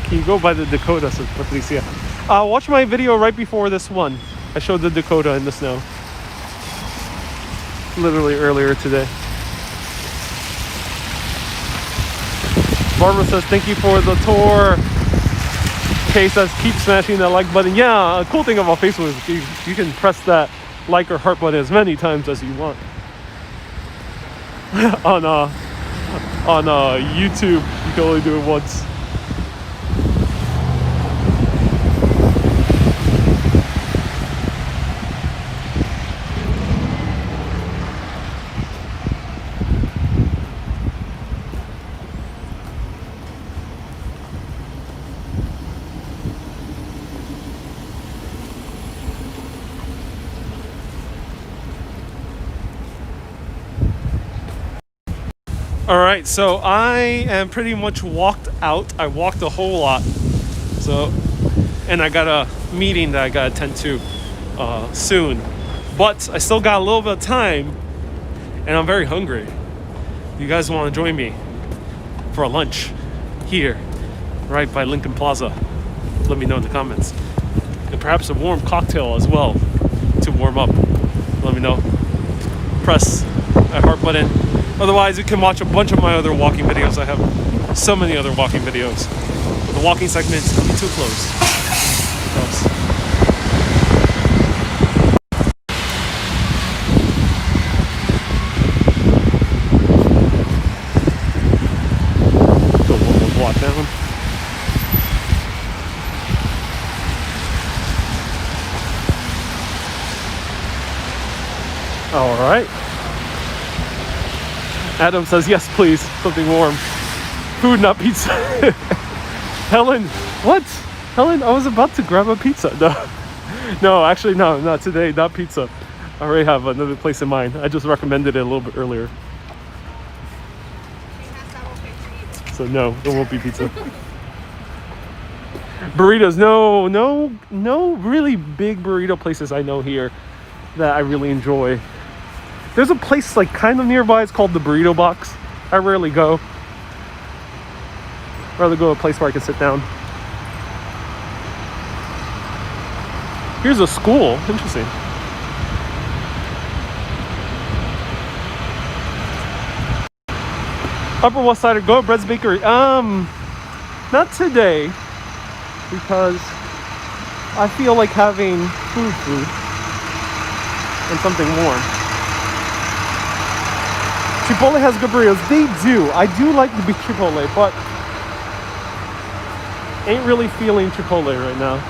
Can you go by the Dakota, says Patricia. Watch my video right before this one. I showed the Dakota in the snow. Literally earlier today. Barbara says, thank you for the tour. Kay says, keep smashing that like button. Yeah, a cool thing about Facebook is you can press that like or heart button as many times as you want. on YouTube, you can only do it once. All right, so I am pretty much walked out. I walked a whole lot. So, and I got a meeting that I got to attend to soon. But I still got a little bit of time, and I'm very hungry. You guys want to join me for a lunch here, right by Lincoln Plaza? Let me know in the comments. And perhaps a warm cocktail as well to warm up. Let me know. Press that heart button. Otherwise, you can watch a bunch of my other walking videos. I have so many other walking videos. But the walking segment is coming to a close. Go one more block down. All right. Adam says, yes, please. Something warm. Food, not pizza. Helen, what? Helen, I was about to grab a pizza. No, actually, no, not today. Not pizza. I already have another place in mind. I just recommended it a little bit earlier. So no, it won't be pizza. Burritos, no really big burrito places I know here that I really enjoy. There's a place like kind of nearby. It's called the Burrito Box. I rarely go. I'd rather go to a place where I can sit down. Here's a school. Interesting. Upper West Side, go to Bread's Bakery. Not today, because I feel like having food and something warm. Chipotle has good burritos. They do. I do like the beef Chipotle, but ain't really feeling Chipotle right now.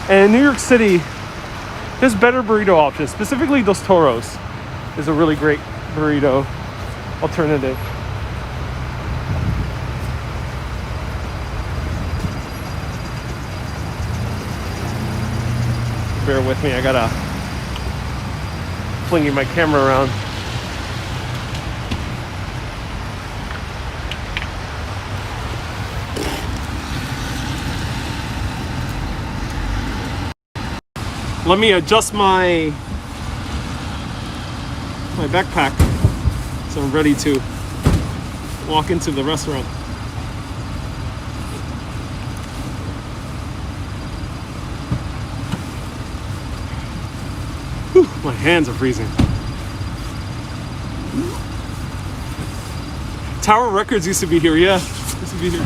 And in New York City, there's better burrito options. Specifically, Dos Toros is a really great burrito alternative. Bear with me, I gotta flinging my camera around. Let me adjust my backpack so I'm ready to walk into the restaurant. Whew, my hands are freezing. Tower Records used to be here, yeah. Used to be here.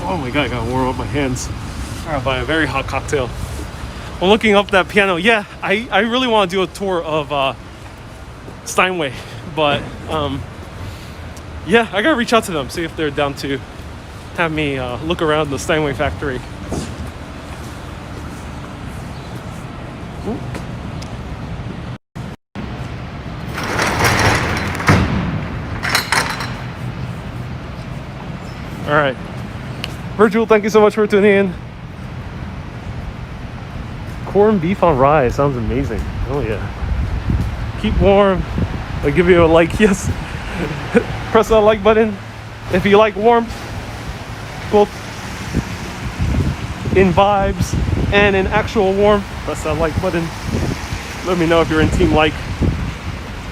Oh my god, I gotta warm up my hands. I gotta buy a very hot cocktail. I'm looking up that piano. Yeah, I really want to do a tour of Steinway, but yeah, I gotta reach out to them, see if they're down to have me look around the Steinway factory. All right, Virgil, thank you so much for tuning in. Corned beef on rye sounds amazing. Oh yeah. Keep warm. I'll give you a like. Yes. Press that like button if you like warmth, both in vibes and in actual warmth. Press that like button. Let me know if you're in team like.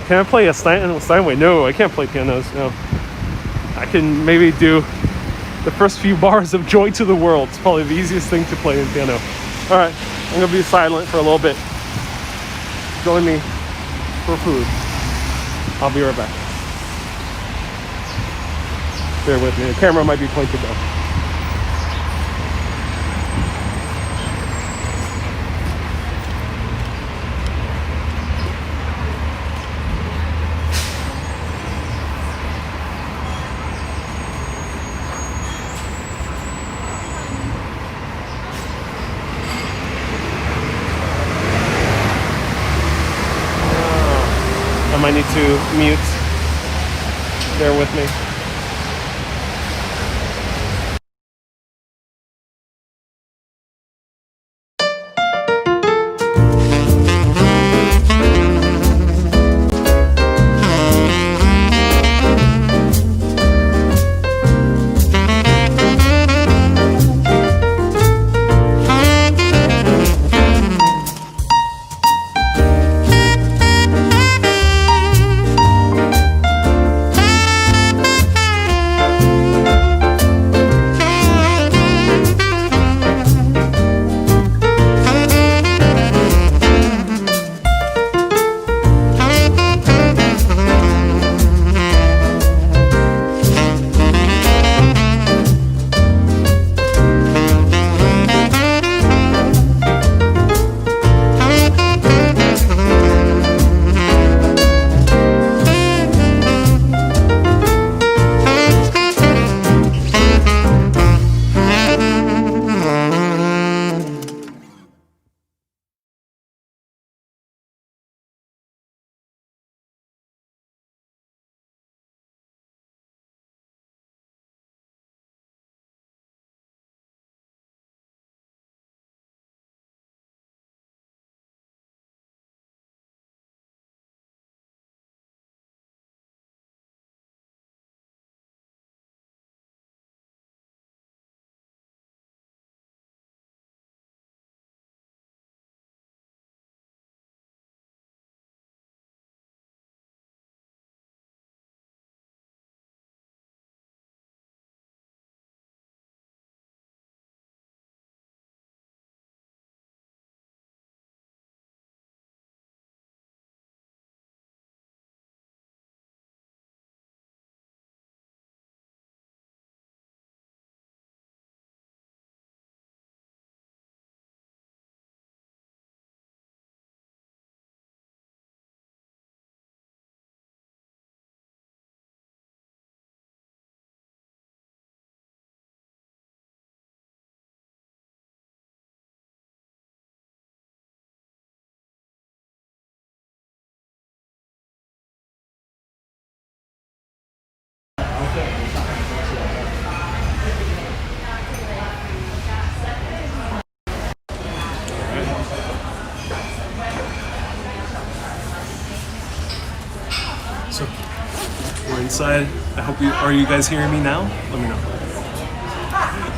Can I play a Steinway? No, I can't play pianos. No. I can maybe do the first few bars of Joy to the World. It's probably the easiest thing to play in piano. All right, I'm gonna be silent for a little bit. Join me for food. I'll be right back. Bear with me, the camera might be pointed though. I might need to mute. Bear with me. inside. I hope are you guys hearing me now? Let me know.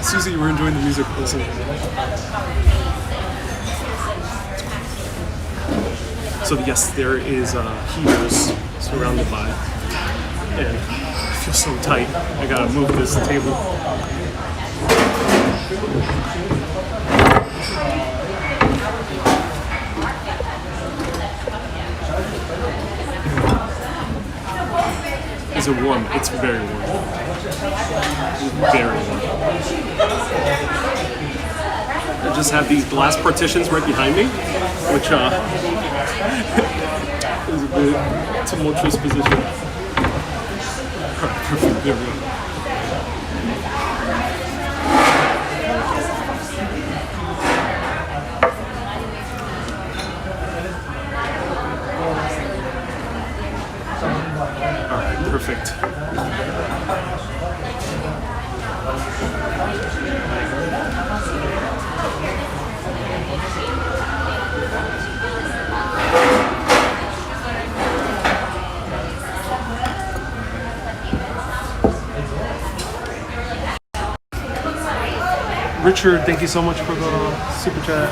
Susie, you were enjoying the music. Listen. So yes, there is heaters surrounded by, and I feel so tight. I gotta move this table. Is it warm? It's very warm. Very warm. I just have these glass partitions right behind me, which is a bit tumultuous position. Alright, perfect. There we go. Alright, perfect. Richard, thank you so much for the super chat.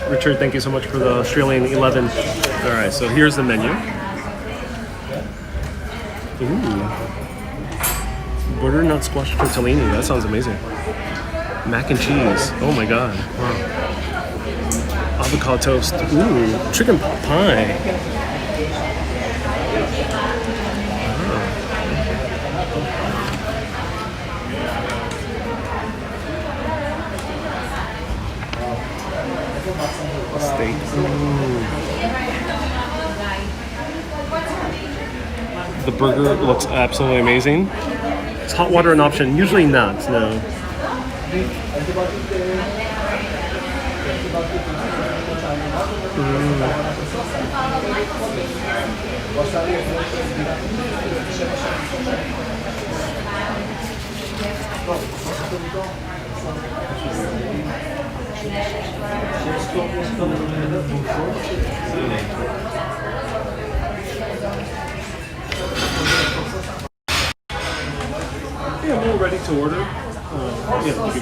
Richard, thank you so much for the Australian 11. All right, so here's the menu. Ooh, butternut squash tortellini. That sounds amazing. Mac and cheese. Oh my god. Wow. Avocado toast. Ooh, chicken pie. Steak. Ooh. The burger looks absolutely amazing. Is hot water an option? Usually not, no. Yeah, we're ready to order. Yeah, thank you.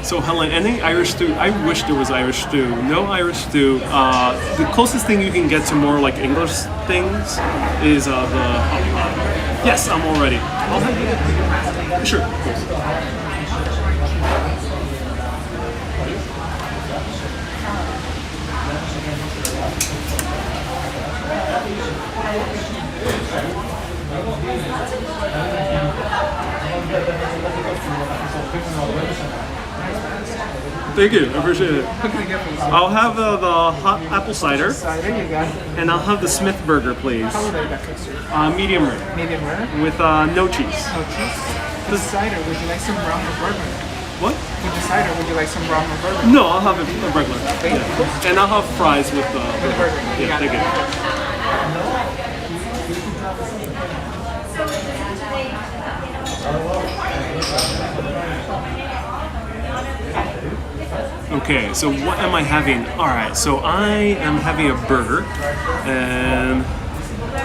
So Helen, any Irish stew? I wish there was Irish stew. No Irish stew. The closest thing you can get to more like English things is the. Yes, I'm all ready. Sure. Of course. Thank you, I appreciate it. I'll have the hot apple cider. And I'll have the Smith burger, please. How would I that cooked? Medium rare. Medium rare? With no cheese. No cheese? The cider, would you like some brown or bourbon? What? With the cider, would you like some brown or bourbon? No, I'll have it regular. Thank you. And I'll have fries with the burger. Yeah, thank you. Okay, so what am I having? All right, so I am having a burger, and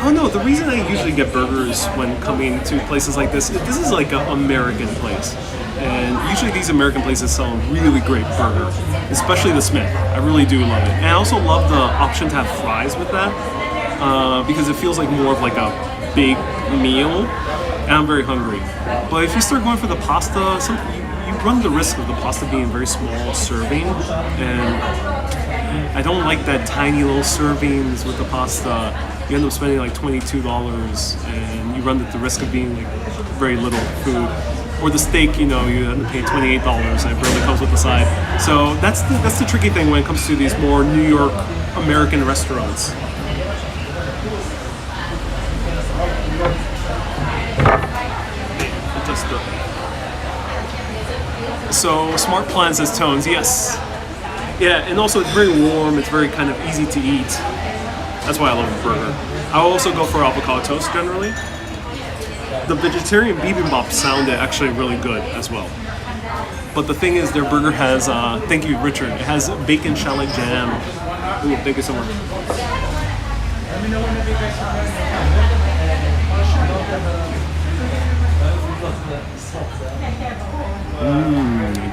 oh no, the reason I usually get burgers when coming to places like this is like an American place, and usually these American places sell a really great burger, especially the Smith. I really do love it, and I also love the option to have fries with that because it feels like more of like a big meal, and I'm very hungry. But if you start going for the pasta, you run the risk of the pasta being very small serving, and I don't like that tiny little servings with the pasta. You end up spending like $22, and you run the risk of being like very little food. Or the steak, you end up paying $28, and it barely comes with the side. So that's the tricky thing when it comes to these more New York American restaurants. So smart plans as tones, yes. Yeah, and also it's very warm, it's very kind of easy to eat. That's why I love a burger. I also go for avocado toast generally. The vegetarian bibimbap sounded actually really good as well. But the thing is, their burger has, thank you, Richard, it has bacon shallot jam. Ooh, thank you so much.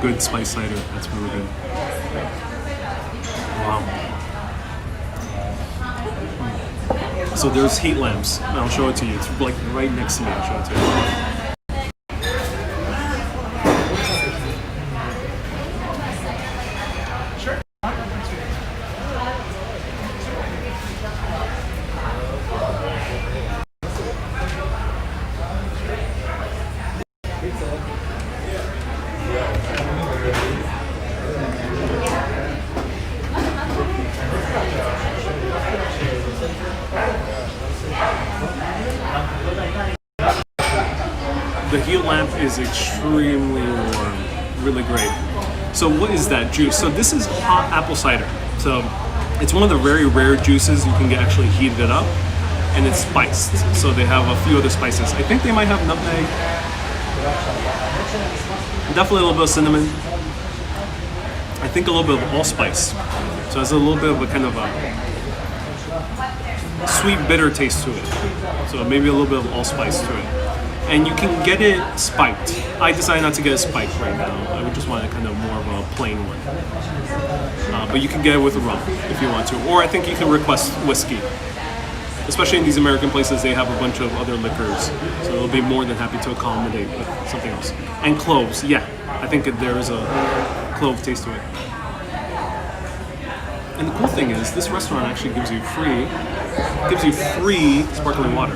Good spice cider. That's really good. Wow. So there's heat lamps, and I'll show it to you. It's like right next to me. I'll show it to you. The heat lamp is extremely warm, really great. So what is that juice? So this is hot apple cider. So it's one of the very rare juices you can get actually heated up, and it's spiced. So they have a few other spices. I think they might have nutmeg. Definitely a little bit of cinnamon. I think a little bit of allspice. So it has a little bit of a kind of a sweet bitter taste to it. So maybe a little bit of allspice to it. And you can get it spiked. I decided not to get it spiked right now. I would just want a kind of more of a plain one. But you can get it with rum if you want to. Or I think you can request whiskey. Especially in these American places, they have a bunch of other liquors. So they'll be more than happy to accommodate with something else. And cloves, yeah. I think there is a clove taste to it. And the cool thing is, this restaurant actually gives you free sparkling water.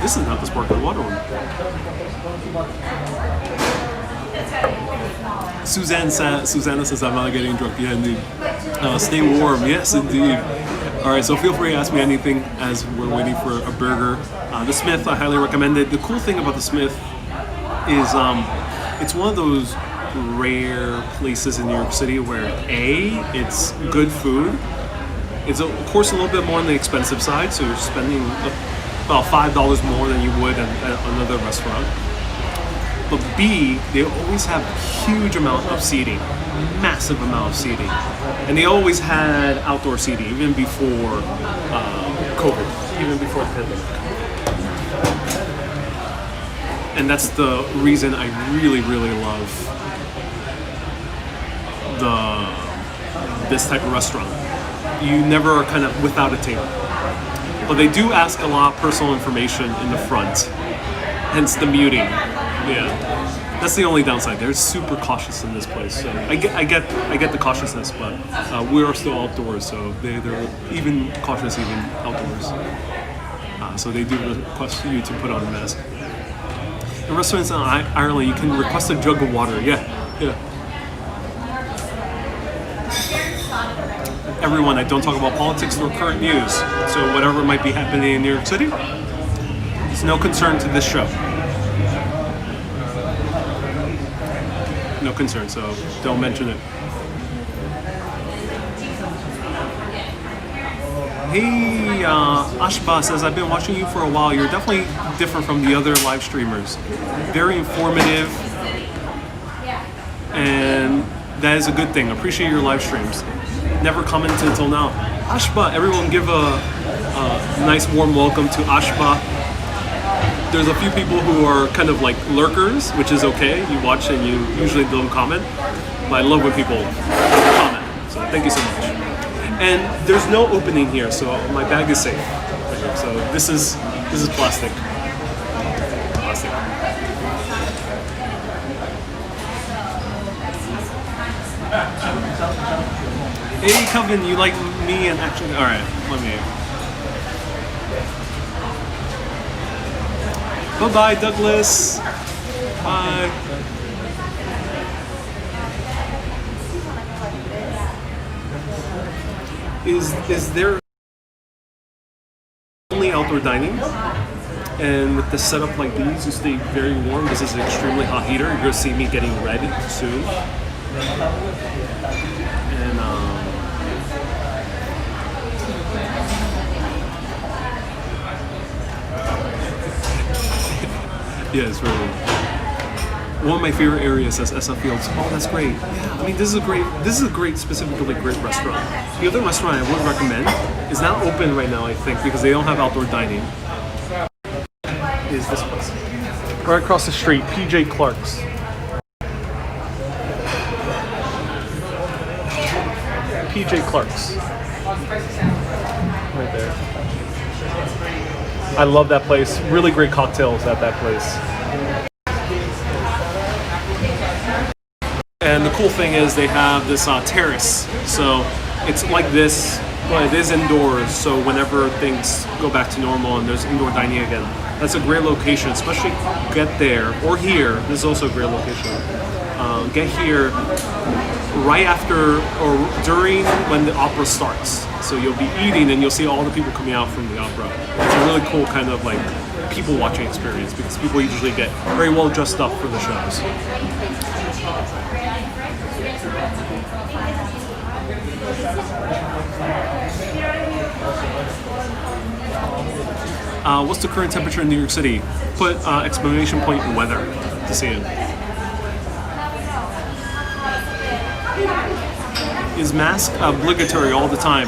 This is not the sparkling water one. Susanna says I'm not getting drunk. Yeah, indeed. Stay warm. Yes, indeed. All right, so feel free to ask me anything as we're waiting for a burger. The Smith, I highly recommend it. The cool thing about the Smith is it's one of those rare places in New York City where it's good food. It's of course a little bit more on the expensive side, so you're spending about $5 more than you would at another restaurant. But B, they always have a huge amount of seating, massive amount of seating. And they always had outdoor seating, even before COVID, even before the pandemic. And that's the reason I really, really love this type of restaurant. You never are kind of without a table. But they do ask a lot of personal information in the front, hence the muting. Yeah, that's the only downside. They're super cautious in this place. So I get the cautiousness, but we are still outdoors, so they're even cautious even outdoors. So they do request you to put on a mask. In restaurants in Ireland, you can request a jug of water. Yeah. Everyone, I don't talk about politics nor current news. So whatever might be happening in New York City, it's no concern to this show. No concern, so don't mention it. Hey, Ashba says, I've been watching you for a while. You're definitely different from the other live streamers. Very informative, and that is a good thing. Appreciate your live streams. Never commented until now. Ashba, everyone give a nice warm welcome to Ashba. There's a few people who are kind of like lurkers, which is okay. You watch and you usually don't comment, but I love when people comment. So thank you so much. And there's no opening here, so my bag is safe. So this is plastic. Hey, Coven, you like me and actually... Alright, let me... Bye-bye, Douglas. Bye. Is there only outdoor dining? And with the setup like these, you stay very warm. This is an extremely hot heater. You're gonna see me getting red soon. And yeah, it's really one of my favorite areas is SF Fields. Oh, that's great. Yeah, I mean, this is a great, specifically great restaurant. The other restaurant I would recommend is not open right now, I think, because they don't have outdoor dining. Is this place right across the street, PJ Clark's. PJ Clark's. Right there. I love that place. Really great cocktails at that place. And the cool thing is they have this terrace. So it's like this, but it is indoors. So whenever things go back to normal and there's indoor dining again, that's a great location, especially get there or here. This is also a great location. Get here right after or during when the opera starts. So you'll be eating and you'll see all the people coming out from the opera. It's a really cool kind of like people watching experience because people usually get very well dressed up for the shows. What's the current temperature in New York City? Put exclamation point in weather to see it. Is mask obligatory all the time?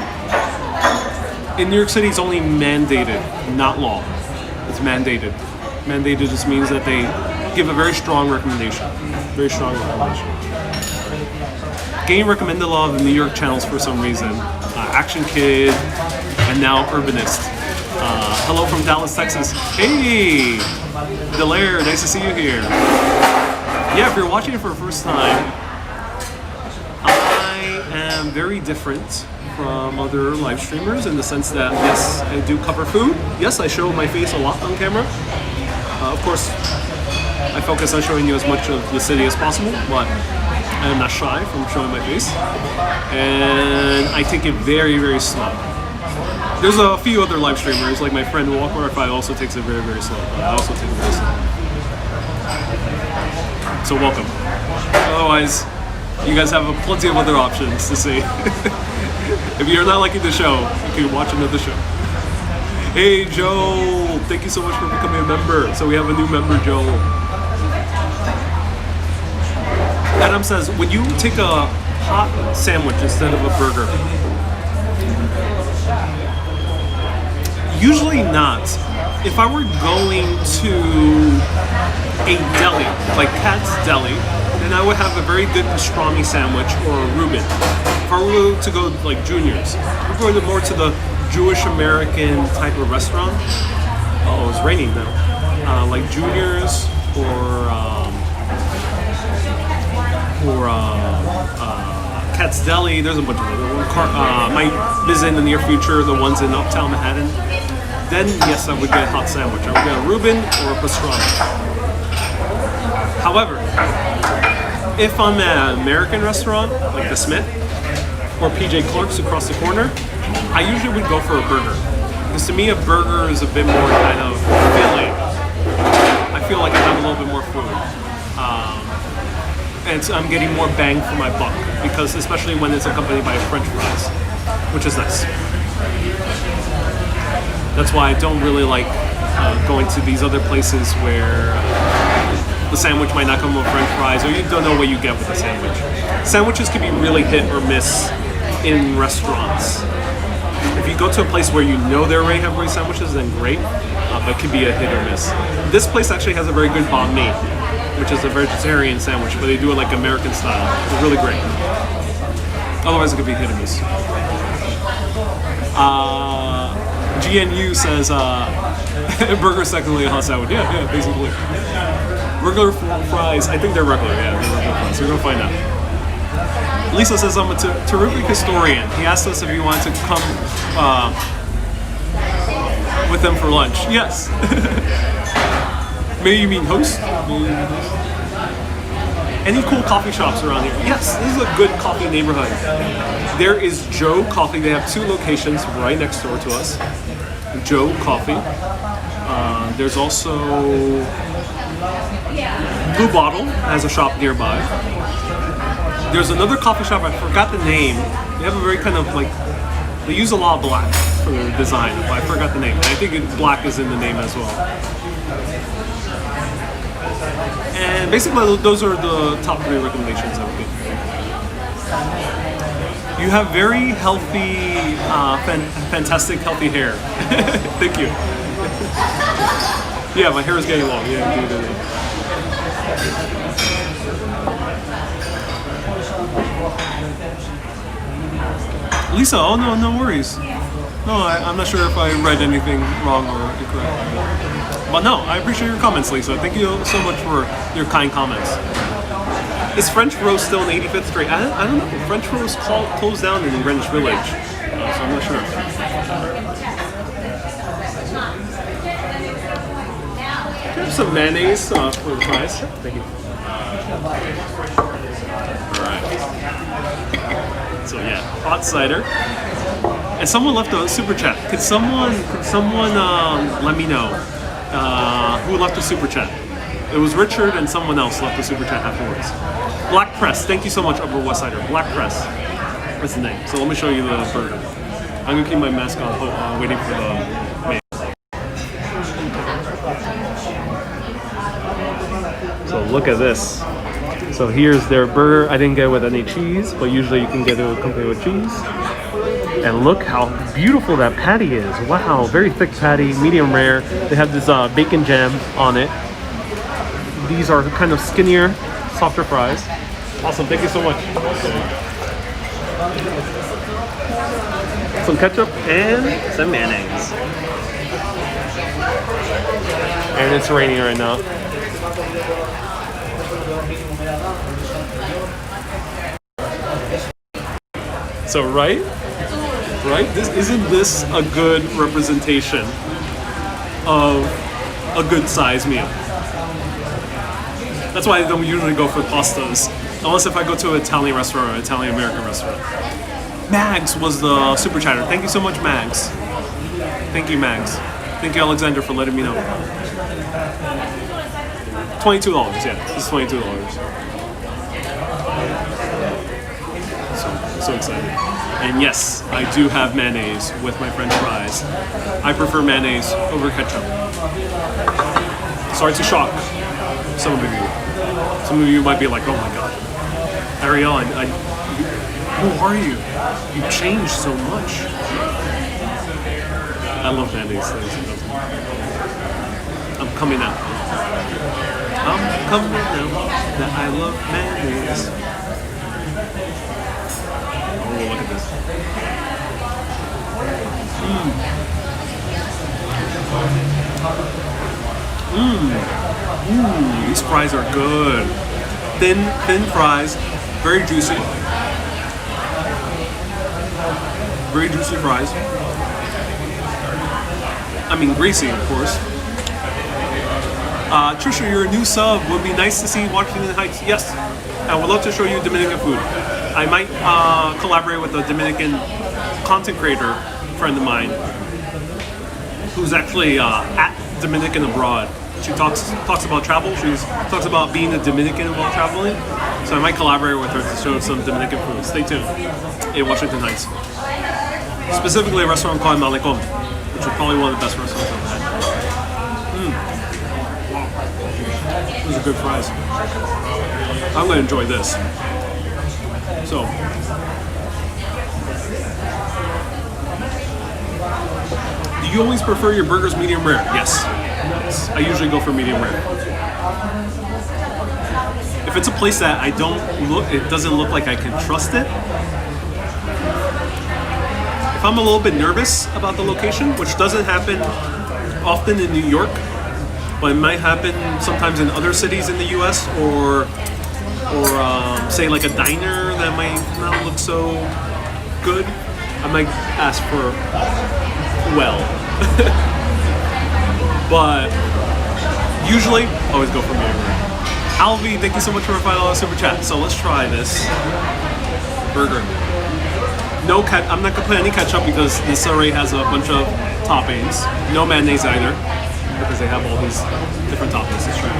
In New York City, it's only mandated, not law. It's mandated. Mandated just means that they give a very strong recommendation. Very strong recommendation. Getting recommended a lot of the New York channels for some reason. Action Kid, and now Urbanist. Hello from Dallas, Texas. Hey, Delaire, nice to see you here. Yeah, if you're watching it for the first time, I am very different from other live streamers in the sense that, yes, I do cover food. Yes, I show my face a lot on camera. Of course, I focus on showing you as much of the city as possible, but I am not shy from showing my face. And I take it very, very slow. There's a few other live streamers, like my friend Walker also takes it very, very slow. I also take it very slow. So welcome. Otherwise, you guys have plenty of other options to see. If you're not liking the show, you can watch another show. Hey Joel, thank you so much for becoming a member. So we have a new member, Joel. Adam says, would you take a hot sandwich instead of a burger? Usually not. If I were going to a deli, like Kat's Deli, then I would have a very good pastrami sandwich or a Reuben. If I were to go like Junior's, we're going more to the Jewish American type of restaurant. Oh, it's raining now. Like Junior's or Kat's Deli. There's a bunch of them. Might visit in the near future the ones in Uptown Manhattan. Then yes, I would get a hot sandwich. I would get a Reuben or a pastrami. However, if I'm at an American restaurant like the Smith or PJ Clark's across the corner, I usually would go for a burger. Because to me, a burger is a bit more kind of filling. I feel like I have a little bit more food. And so I'm getting more bang for my buck, because especially when it's accompanied by French fries, which is nice. That's why I don't really like going to these other places where the sandwich might not come with French fries, or you don't know what you get with a sandwich. Sandwiches can be really hit or miss in restaurants. If you go to a place where you know they already have great sandwiches, then great, but it could be a hit or miss. This place actually has a very good banh mi, which is a vegetarian sandwich, but they do it like American style. It's really great. Otherwise, it could be hit or miss. GNU says, burger secondly a hot sandwich. Yeah, basically. Regular fries, I think they're regular, yeah, they're regular fries. So we're gonna find out. Lisa says, I'm a terrific historian. He asked us if you wanted to come with them for lunch. Yes. Maybe you mean host? Any cool coffee shops around here? Yes, this is a good coffee neighborhood. There is Joe Coffee. They have 2 locations right next door to us. Joe Coffee. There's also Blue Bottle has a shop nearby. There's another coffee shop, I forgot the name. They have a very kind of like, they use a lot of black for their design, but I forgot the name. I think black is in the name as well. And basically those are the top 3 recommendations I would give. You have very healthy, fantastic healthy hair. Thank you. Yeah, my hair is getting long. Yeah, indeed. Lisa, oh no, no worries. No, I'm not sure if I read anything wrong or incorrect. But no, I appreciate your comments, Lisa. Thank you so much for your kind comments. Is French Rose still in 85th Street? I don't know. French Rose closed down in Greenwich Village, so I'm not sure. Can I have some mayonnaise for the fries? Thank you. Alright. So yeah, hot cider. And someone left a super chat. Could someone let me know who left a super chat? It was Richard and someone else left a super chat afterwards. Black Press, thank you so much, Upper West Sider. Black Press, that's the name. So let me show you the burger. I'm gonna keep my mask on, waiting for the main. So look at this. So here's their burger. I didn't get it with any cheese, but usually you can get it accompanied with cheese. And look how beautiful that patty is. Wow, very thick patty, medium rare. They have this bacon jam on it. These are kind of skinnier, softer fries. Awesome, thank you so much. Some ketchup and some mayonnaise. And it's raining right now. So right? Isn't this a good representation of a good size meal? That's why I don't usually go for pastas, unless if I go to an Italian restaurant or an Italian-American restaurant. Mags was the super chatter. Thank you so much, Mags. Thank you, Mags. Thank you, Alexander, for letting me know. $22, yeah, this is $22. So excited. And yes, I do have mayonnaise with my French fries. I prefer mayonnaise over ketchup. Sorry to shock some of you. Some of you might be like, oh my god, Ariel, who are you? You've changed so much. I love mayonnaise. I'm coming out. I'm coming out that I love mayonnaise. Oh, look at this. These fries are good. Thin fries, very juicy. Very juicy fries. I mean, greasy, of course. Trisha, you're a new sub. Would be nice to see Washington Heights. Yes, I would love to show you Dominican food. I might collaborate with a Dominican content creator friend of mine who's actually at Dominican Abroad. She talks about travel. She talks about being a Dominican while traveling. So I might collaborate with her to show some Dominican food. Stay tuned. In Washington Heights. Specifically a restaurant called Malecon, which is probably one of the best restaurants I've had. Wow. Those are good fries. I'm going to enjoy this. So, do you always prefer your burgers medium rare? Yes. I usually go for medium rare. If it's a place that it doesn't look like I can trust it. If I'm a little bit nervous about the location, which doesn't happen often in New York, but it might happen sometimes in other cities in the US, or say like a diner that might not look so good, I might ask for well. But usually, always go for medium rare. Alvi, thank you so much for a $5 super chat. So let's try this burger. No I'm not gonna put any ketchup because this already has a bunch of toppings. No mayonnaise either. because they have all these different toppings to try out.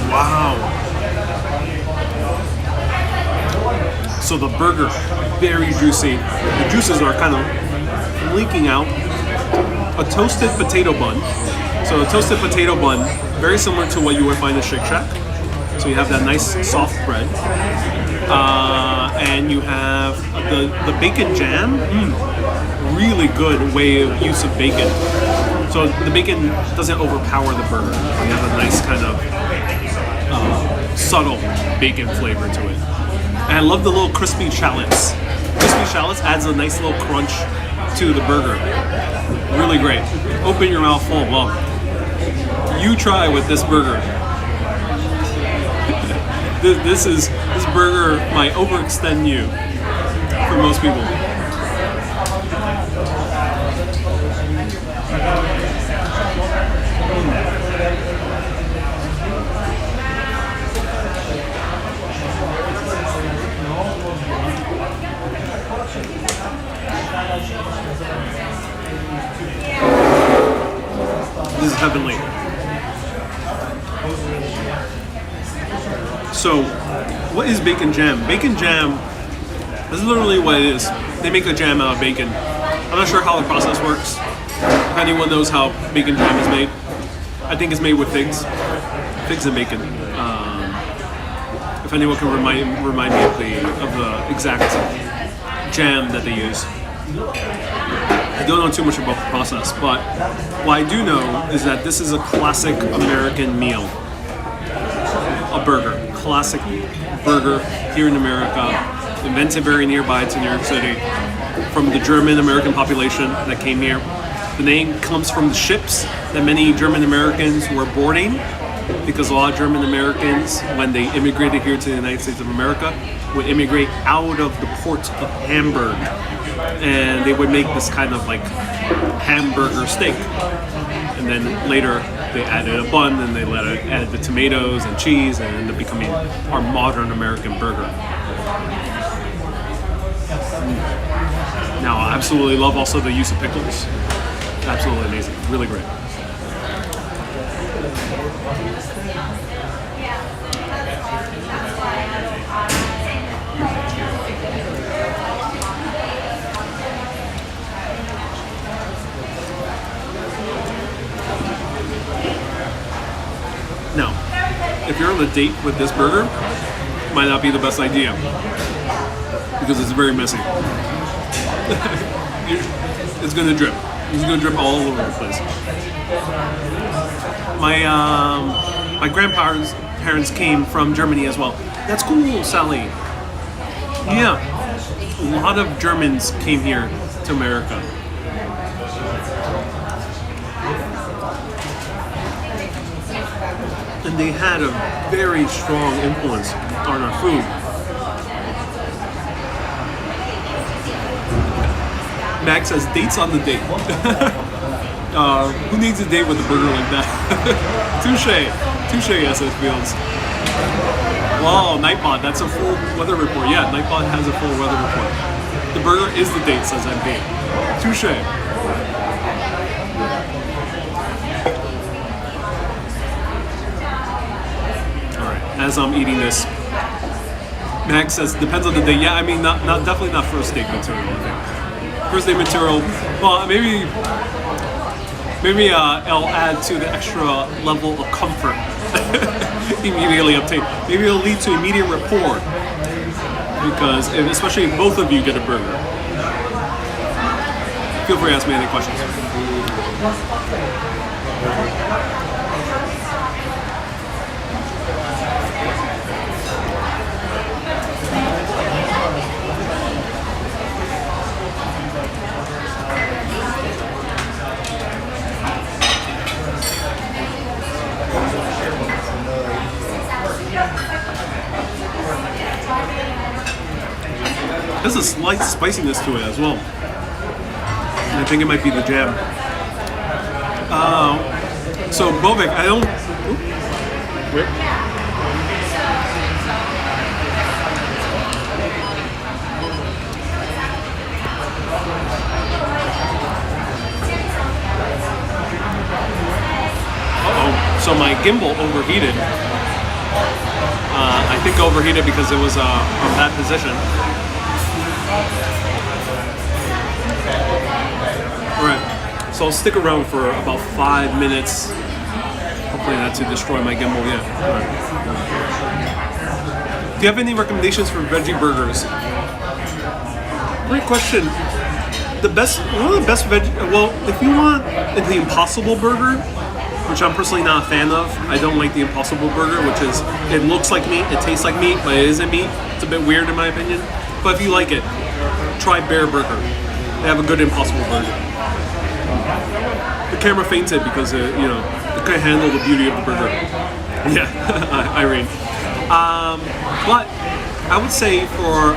Wow. So the burger, very juicy. The juices are kind of leaking out. A toasted potato bun. So a toasted potato bun, very similar to what you would find at Shake Shack. So you have that nice soft bread. And you have the bacon jam. Really good way of use of bacon. So the bacon doesn't overpower the burger. You have a nice kind of subtle bacon flavor to it. And I love the little crispy shallots. Crispy shallots adds a nice little crunch to the burger. Really great. Open your mouth full. Well, you try with this burger. This burger might overextend you for most people. This is heavenly. So, what is bacon jam? Bacon jam is literally what it is. They make a jam out of bacon. I'm not sure how the process works. If anyone knows how bacon jam is made, I think it's made with figs and bacon. If anyone can remind me of the exact jam that they use. I don't know too much about the process, but what I do know is that this is a classic American meal. A burger. Classic burger here in America, invented very nearby to New York City from the German American population that came here. The name comes from the ships that many German Americans were boarding, because a lot of German Americans, when they immigrated here to the United States of America, would immigrate out of the port of Hamburg, and they would make this kind of like hamburger steak, and then later they added a bun, and they added the tomatoes and cheese, and ended up becoming our modern American burger. Now, I absolutely love also the use of pickles. Absolutely amazing, really great. Now, if you're on a date with this burger, it might not be the best idea because it's very messy. It's gonna drip. It's gonna drip all over the place. My grandparents came from Germany as well. That's cool, Sally. Yeah, a lot of Germans came here to America. And they had a very strong influence on our food. Max says, dates on the date. Who needs a date with a burger like that? Touche, SS Fields. Wow, Nightbot, that's a full weather report. Yeah, Nightbot has a full weather report. The burger is the date, says MP. Touche. As I'm eating this, Max says depends on the day. Yeah, I mean not definitely not first date material. I think first date material. Well, maybe it'll add to the extra level of comfort immediately obtained. Maybe it'll lead to immediate rapport because especially if both of you get a burger. Feel free to ask me any questions. There's a slight spiciness to it as well. And I think it might be the jam. So Bovik, I don't. Wait. So my gimbal overheated. I think overheated because it was from that position. Alright, so I'll stick around for about 5 minutes. Hopefully not to destroy my gimbal yet. Alright. Do you have any recommendations for veggie burgers? Great question. One of the best well, if you want the Impossible Burger, which I'm personally not a fan of. I don't like the Impossible Burger, which is, it looks like meat, it tastes like meat, but it isn't meat. It's a bit weird in my opinion. But if you like it, try Bear Burger. They have a good Impossible Burger. The camera fainted because, it couldn't handle the beauty of the burger. Yeah, Irene. But I would say for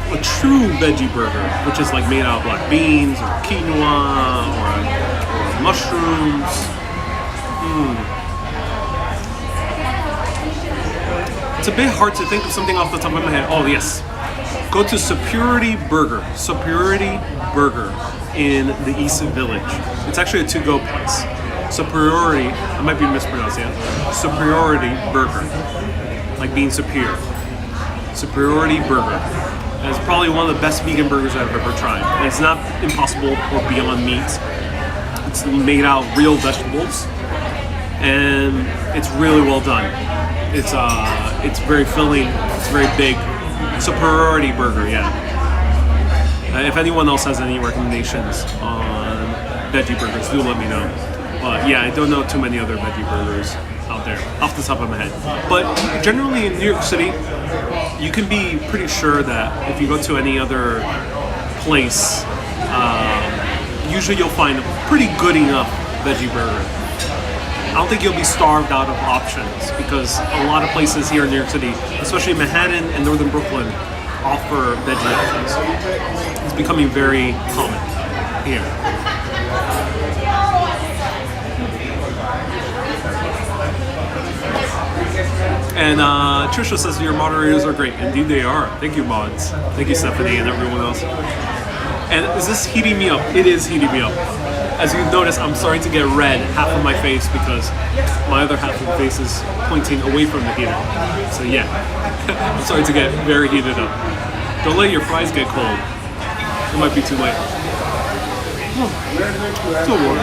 a true veggie burger, which is like made out of black beans or quinoa or mushrooms. It's a bit hard to think of something off the top of my head. Oh yes, go to Superiority Burger. Superiority Burger in the East Village. It's actually a to-go place. Superiority. I might be mispronouncing it. Superiority Burger, like being superior. Superiority Burger. And it's probably one of the best vegan burgers I've ever tried. And it's not Impossible or Beyond Meat. It's made out of real vegetables, and it's really well done. It's very filling. It's very big. Superiority Burger, yeah. If anyone else has any recommendations on veggie burgers, do let me know. But yeah, I don't know too many other veggie burgers out there off the top of my head. But generally in New York City, you can be pretty sure that if you go to any other place, usually you'll find a pretty good enough veggie burger. I don't think you'll be starved out of options because a lot of places here in New York City, especially Manhattan and Northern Brooklyn, offer veggie options. It's becoming very common here. And Trisha says your moderators are great. Indeed they are. Thank you, mods. Thank you, Stephanie, and everyone else. And is this heating me up? It is heating me up. As you notice, I'm starting to get red half of my face because my other half of the face is pointing away from the heater. So yeah, I'm starting to get very heated up. Don't let your fries get cold. It might be too late. Still warm.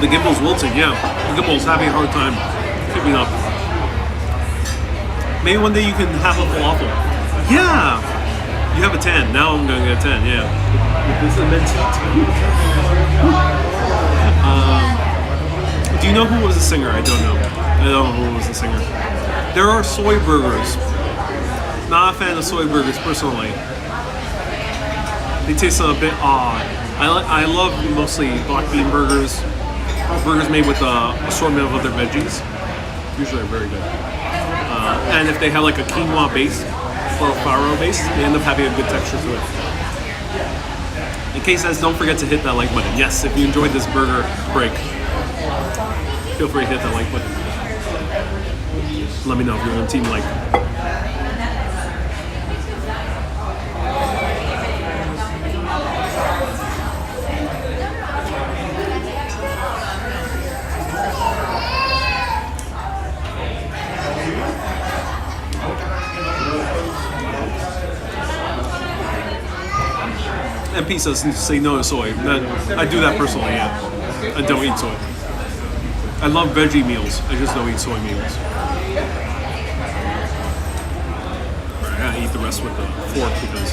The gimbal's wilting, yeah. The gimbal's having a hard time keeping up. Maybe one day you can have a falafel. Yeah! You have a 10. Now I'm gonna get a 10, yeah. This is immense do you know who was the singer? I don't know. I don't know who was the singer. There are soy burgers. Not a fan of soy burgers personally. They taste a bit odd. I love mostly black bean burgers. Burgers made with an assortment of other veggies. Usually are very good. And if they have like a quinoa base or a farro base, they end up having a good texture to it. In case says, don't forget to hit that like button. Yes, if you enjoyed this burger break, feel free to hit that like button. Let me know if you're on team like. And pizzas say no to soy. I do that personally, yeah. I don't eat soy. I love veggie meals. I just don't eat soy meals. Alright, I gotta eat the rest with the fork because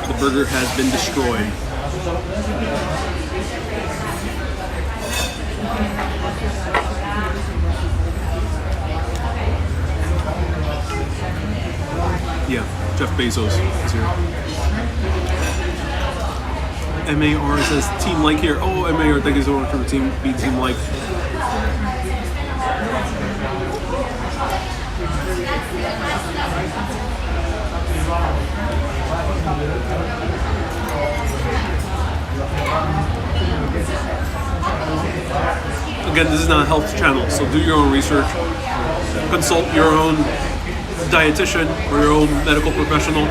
the burger has been destroyed. Yeah, Jeff Bezos is here. MAR says team like here. Oh, MAR, thank you so much for the team like. Again, this is not a health channel, so do your own research. Consult your own dietitian or your own medical professional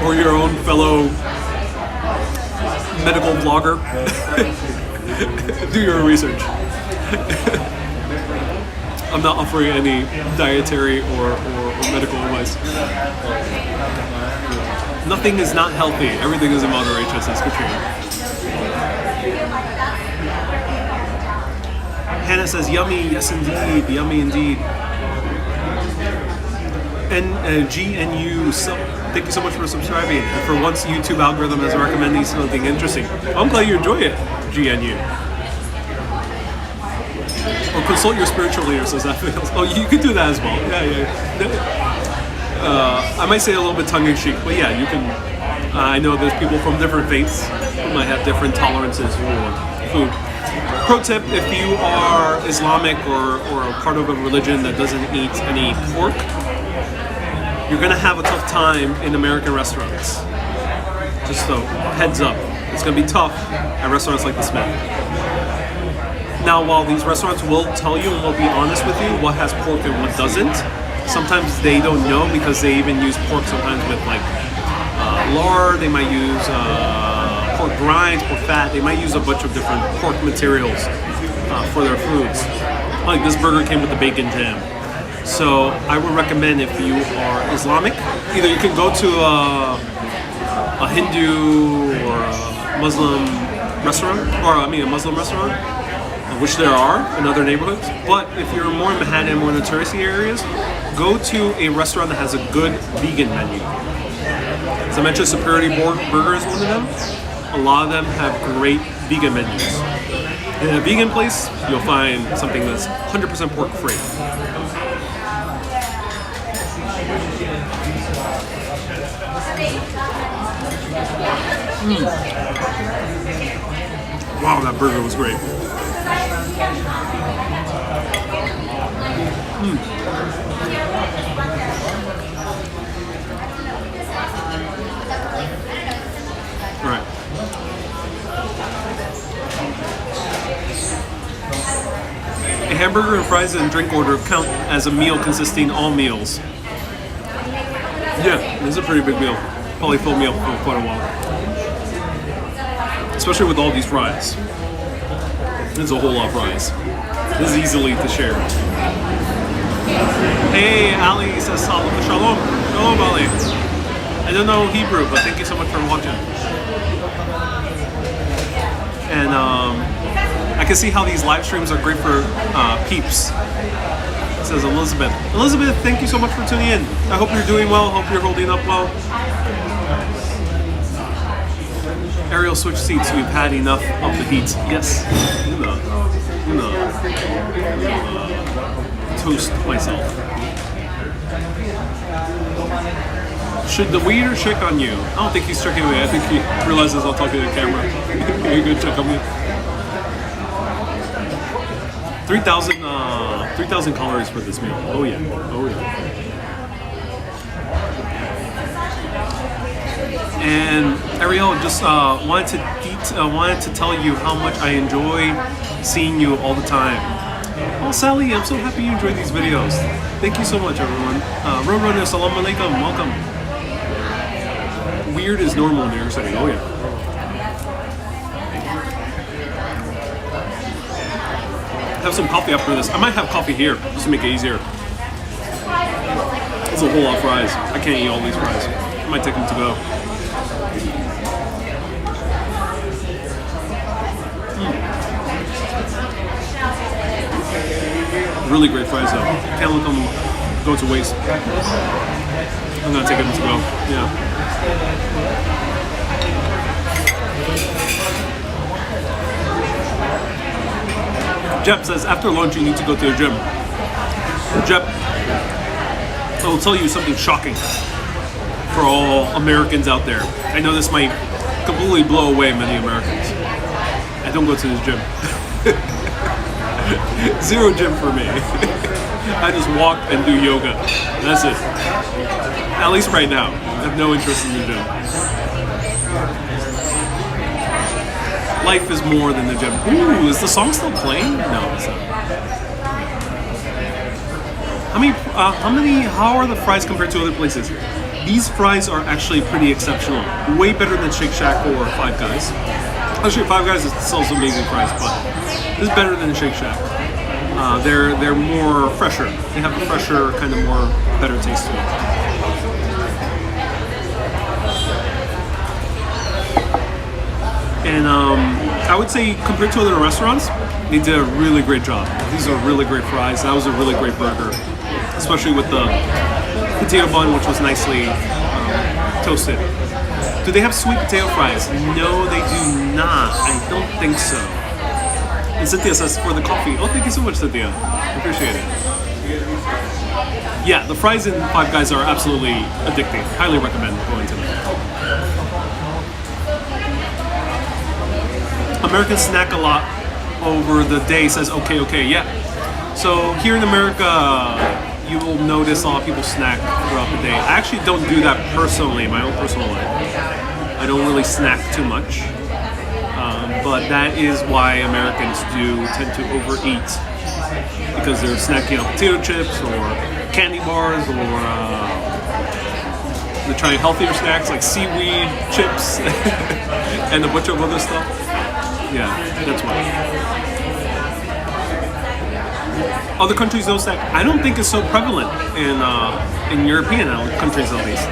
or your own fellow medical vlogger. Do your research. I'm not offering any dietary or medical advice. Nothing is not healthy. Everything is in moderation, says Katrina. Hannah says, yummy, yes indeed, yummy indeed. And GNU, so, thank you so much for subscribing. And for once, YouTube algorithm is recommending something interesting. I'm glad you enjoy it, GNU. Or consult your spiritual leader, says that fails. Oh, you could do that as well. Yeah. I might say a little bit tongue-in-cheek, but yeah, you can. I know there's people from different faiths who might have different tolerances for food. Pro tip, if you are Islamic or a part of a religion that doesn't eat any pork, you're gonna have a tough time in American restaurants. Just so, heads up. It's gonna be tough at restaurants like the Smith. Now, while these restaurants will tell you and will be honest with you what has pork and what doesn't, sometimes they don't know because they even use pork sometimes with like lard, they might use pork grinds, pork fat, they might use a bunch of different pork materials for their foods. Like this burger came with the bacon jam. So I would recommend if you are Islamic, either you can go to a Hindu or a Muslim restaurant, a Muslim restaurant, which there are in other neighborhoods. But if you're more in Manhattan, more in the touristy areas, go to a restaurant that has a good vegan menu. As I mentioned, Superiority Burger is one of them. A lot of them have great vegan menus. In a vegan place, you'll find something that's 100% pork free. Wow, that burger was great. All right. A hamburger and fries and drink order count as a meal consisting all meals. Yeah, this is a pretty big meal. Probably fill me up for quite a while. Especially with all these fries. There's a whole lot of fries. This is easily to share. Hey, Ali says shalom. Shalom, Ali. I don't know Hebrew, but thank you so much for watching. And I can see how these live streams are great for peeps. Says Elizabeth. Elizabeth, thank you so much for tuning in. I hope you're doing well. Hope you're holding up well. Ariel, switch seats. We've had enough of the heat. Yes. Toast myself. Should the waiter check on you? I don't think he's checking me. I think he realizes I'll talk to the camera. You're gonna check on me. 3,000 calories for this meal. Oh yeah. Oh yeah. And Ariel, just wanted to tell you how much I enjoy seeing you all the time. Oh, Sally, I'm so happy you enjoyed these videos. Thank you so much, everyone. Roadrunner, salam alaikum, welcome. Weird is normal in New York City. Oh yeah. Have some coffee after this. I might have coffee here just to make it easier. It's a whole lot of fries. I can't eat all these fries. I might take them to go. Really great fries though. Can't let them go to waste. I'm gonna take them to go. Yeah. Jep says after lunch you need to go to the gym. Jep, I will tell you something shocking for all Americans out there. I know this might completely blow away many Americans. I don't go to the gym. Zero gym for me. I just walk and do yoga. That's it. At least right now. I have no interest in the gym. Life is more than the gym. Ooh, is the song still playing? No, it's not. How are the fries compared to other places? These fries are actually pretty exceptional. Way better than Shake Shack or Five Guys. Actually, Five Guys sells amazing fries, but this is better than Shake Shack. They're more fresher. They have a fresher, kind of more better taste to it. And I would say compared to other restaurants, they did a really great job. These are really great fries. That was a really great burger, especially with the potato bun, which was nicely toasted. Do they have sweet potato fries? No, they do not. I don't think so. And Cynthia says for the coffee. Oh, thank you so much, Cynthia. Appreciate it. Yeah, the fries in Five Guys are absolutely addicting. Highly recommend going to them. Americans snack a lot over the day, says okay, yeah. So here in America, you will notice a lot of people snack throughout the day. I actually don't do that personally in my own personal life. I don't really snack too much. But that is why Americans do tend to overeat, because they're snacking on potato chips or candy bars, or they're trying healthier snacks like seaweed chips and a bunch of other stuff. Yeah, that's why. Other countries don't snack. I don't think it's so prevalent in European countries, at least.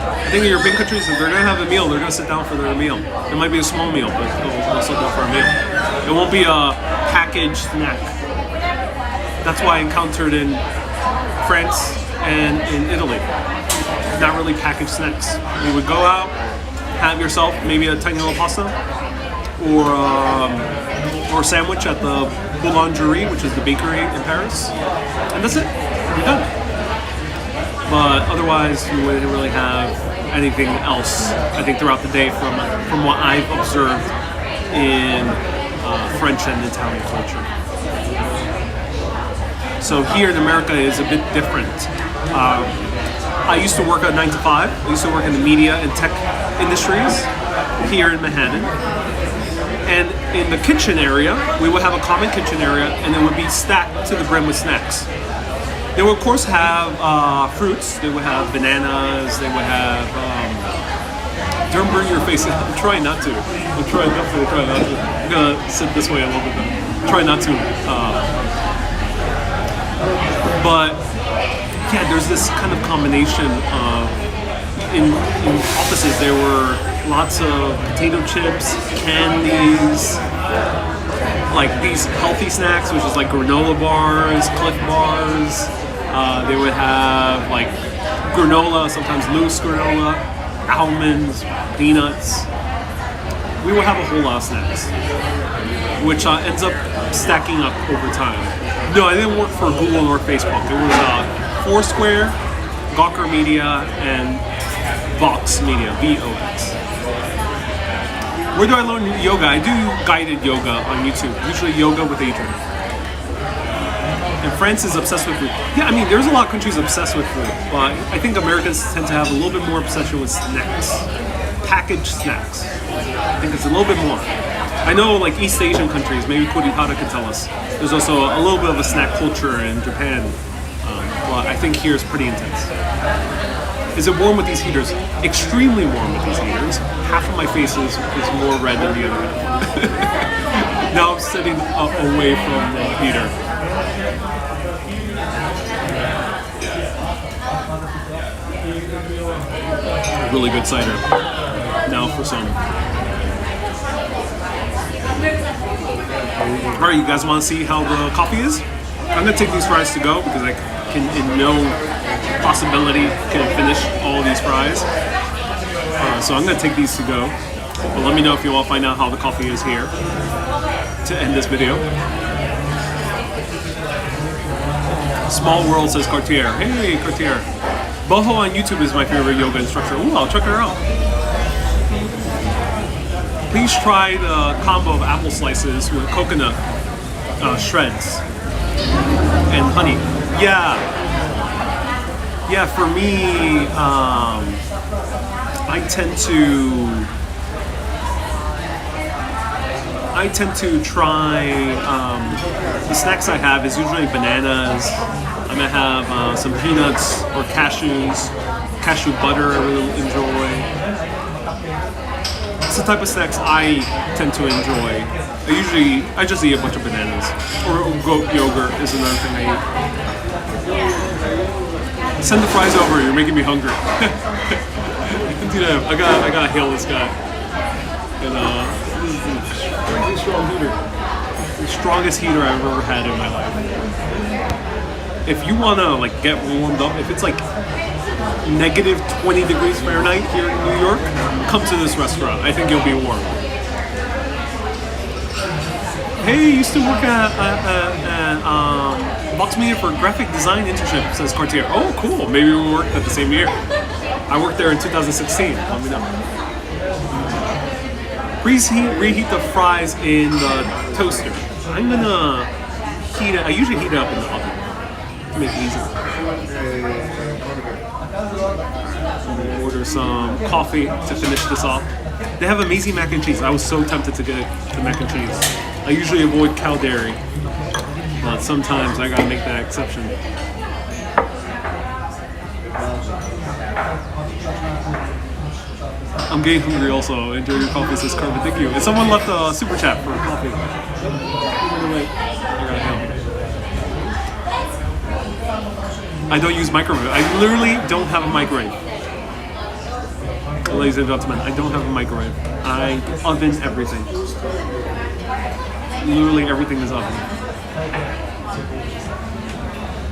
I think in European countries, if they're going to have a meal, they're going to sit down for their meal. It might be a small meal, but they'll sit down for a meal. It won't be a packaged snack. That's why I encountered in France and in Italy. Not really packaged snacks. You would go out, have yourself maybe a tiny little pasta, or a sandwich at the Boulangerie, which is the bakery in Paris, and that's it. You're done. But otherwise, you wouldn't really have anything else, I think, throughout the day from what I've observed in French and Italian culture. So here in America is a bit different. I used to work at 9 to 5. I used to work in the media and tech industries here in Manhattan. And in the kitchen area, we would have a common kitchen area, and it would be stacked to the brim with snacks. They would, of course, have fruits. They would have bananas. They would have... don't burn your face. I'm trying not to. I'm trying not to. I'm going to sit this way a little bit better. Try not to. But, yeah, there's this kind of combination of... In offices, there were lots of potato chips, candies, like these healthy snacks, which is like granola bars, Cliff bars. They would have like granola, sometimes loose granola, almonds, peanuts. We would have a whole lot of snacks, which ends up stacking up over time. No, I didn't work for Google or Facebook. It was Foursquare, Gawker Media, and Vox Media, VOX. Where do I learn yoga? I do guided yoga on YouTube, usually yoga with Adrian. And France is obsessed with food. Yeah, I mean, there's a lot of countries obsessed with food, but I think Americans tend to have a little bit more obsession with snacks. Packaged snacks. I think it's a little bit more. I know, like, East Asian countries, maybe Kurihara can tell us, there's also a little bit of a snack culture in Japan, but I think here is pretty intense. Is it warm with these heaters? Extremely warm with these heaters. Half of my face is more red than the other half. Now I'm sitting away from the heater. Really good cider. Now for some. Alright, you guys want to see how the coffee is? I'm going to take these fries to go because I can, in no possibility, can finish all these fries. So I'm going to take these to go. But let me know if you all find out how the coffee is here to end this video. Small World says Cartier. Hey, Cartier. Boho on YouTube is my favorite yoga instructor. Ooh, I'll check her out. Please try the combo of apple slices with coconut shreds and honey. Yeah. Yeah, for me, I tend to try, the snacks I have is usually bananas. I'm gonna have some peanuts or cashews, cashew butter I really enjoy. It's the type of snacks I tend to enjoy. I just eat a bunch of bananas. Or goat yogurt is another thing I eat. Send the fries over, you're making me hungry. Dude, I gotta hail this guy. And this is a crazy strong heater. The strongest heater I've ever had in my life. If you wanna like get warmed up, if it's like negative 20 degrees Fahrenheit here in New York, come to this restaurant. I think you'll be warm. Hey, you used to work at Vox Media for graphic design internship, says Cartier. Oh, cool. Maybe we worked at the same year. I worked there in 2016. Let me know. Please reheat the fries in the toaster. I'm gonna heat it. I usually heat it up in the oven to make it easier. Order some coffee to finish this off. They have amazing mac and cheese. I was so tempted to get the mac and cheese. I usually avoid cow dairy, but sometimes I gotta make that exception. I'm getting hungry also. Enjoy your coffee, says Carmen. Thank you. And someone left a super chat for coffee. I don't use microwave. I literally don't have a microwave. Ladies and gentlemen, I don't have a microwave. I oven everything. Literally everything is oven.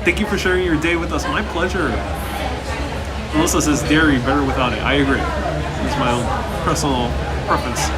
Thank you for sharing your day with us. My pleasure. Melissa says dairy better without it. I agree. It's my own personal preference.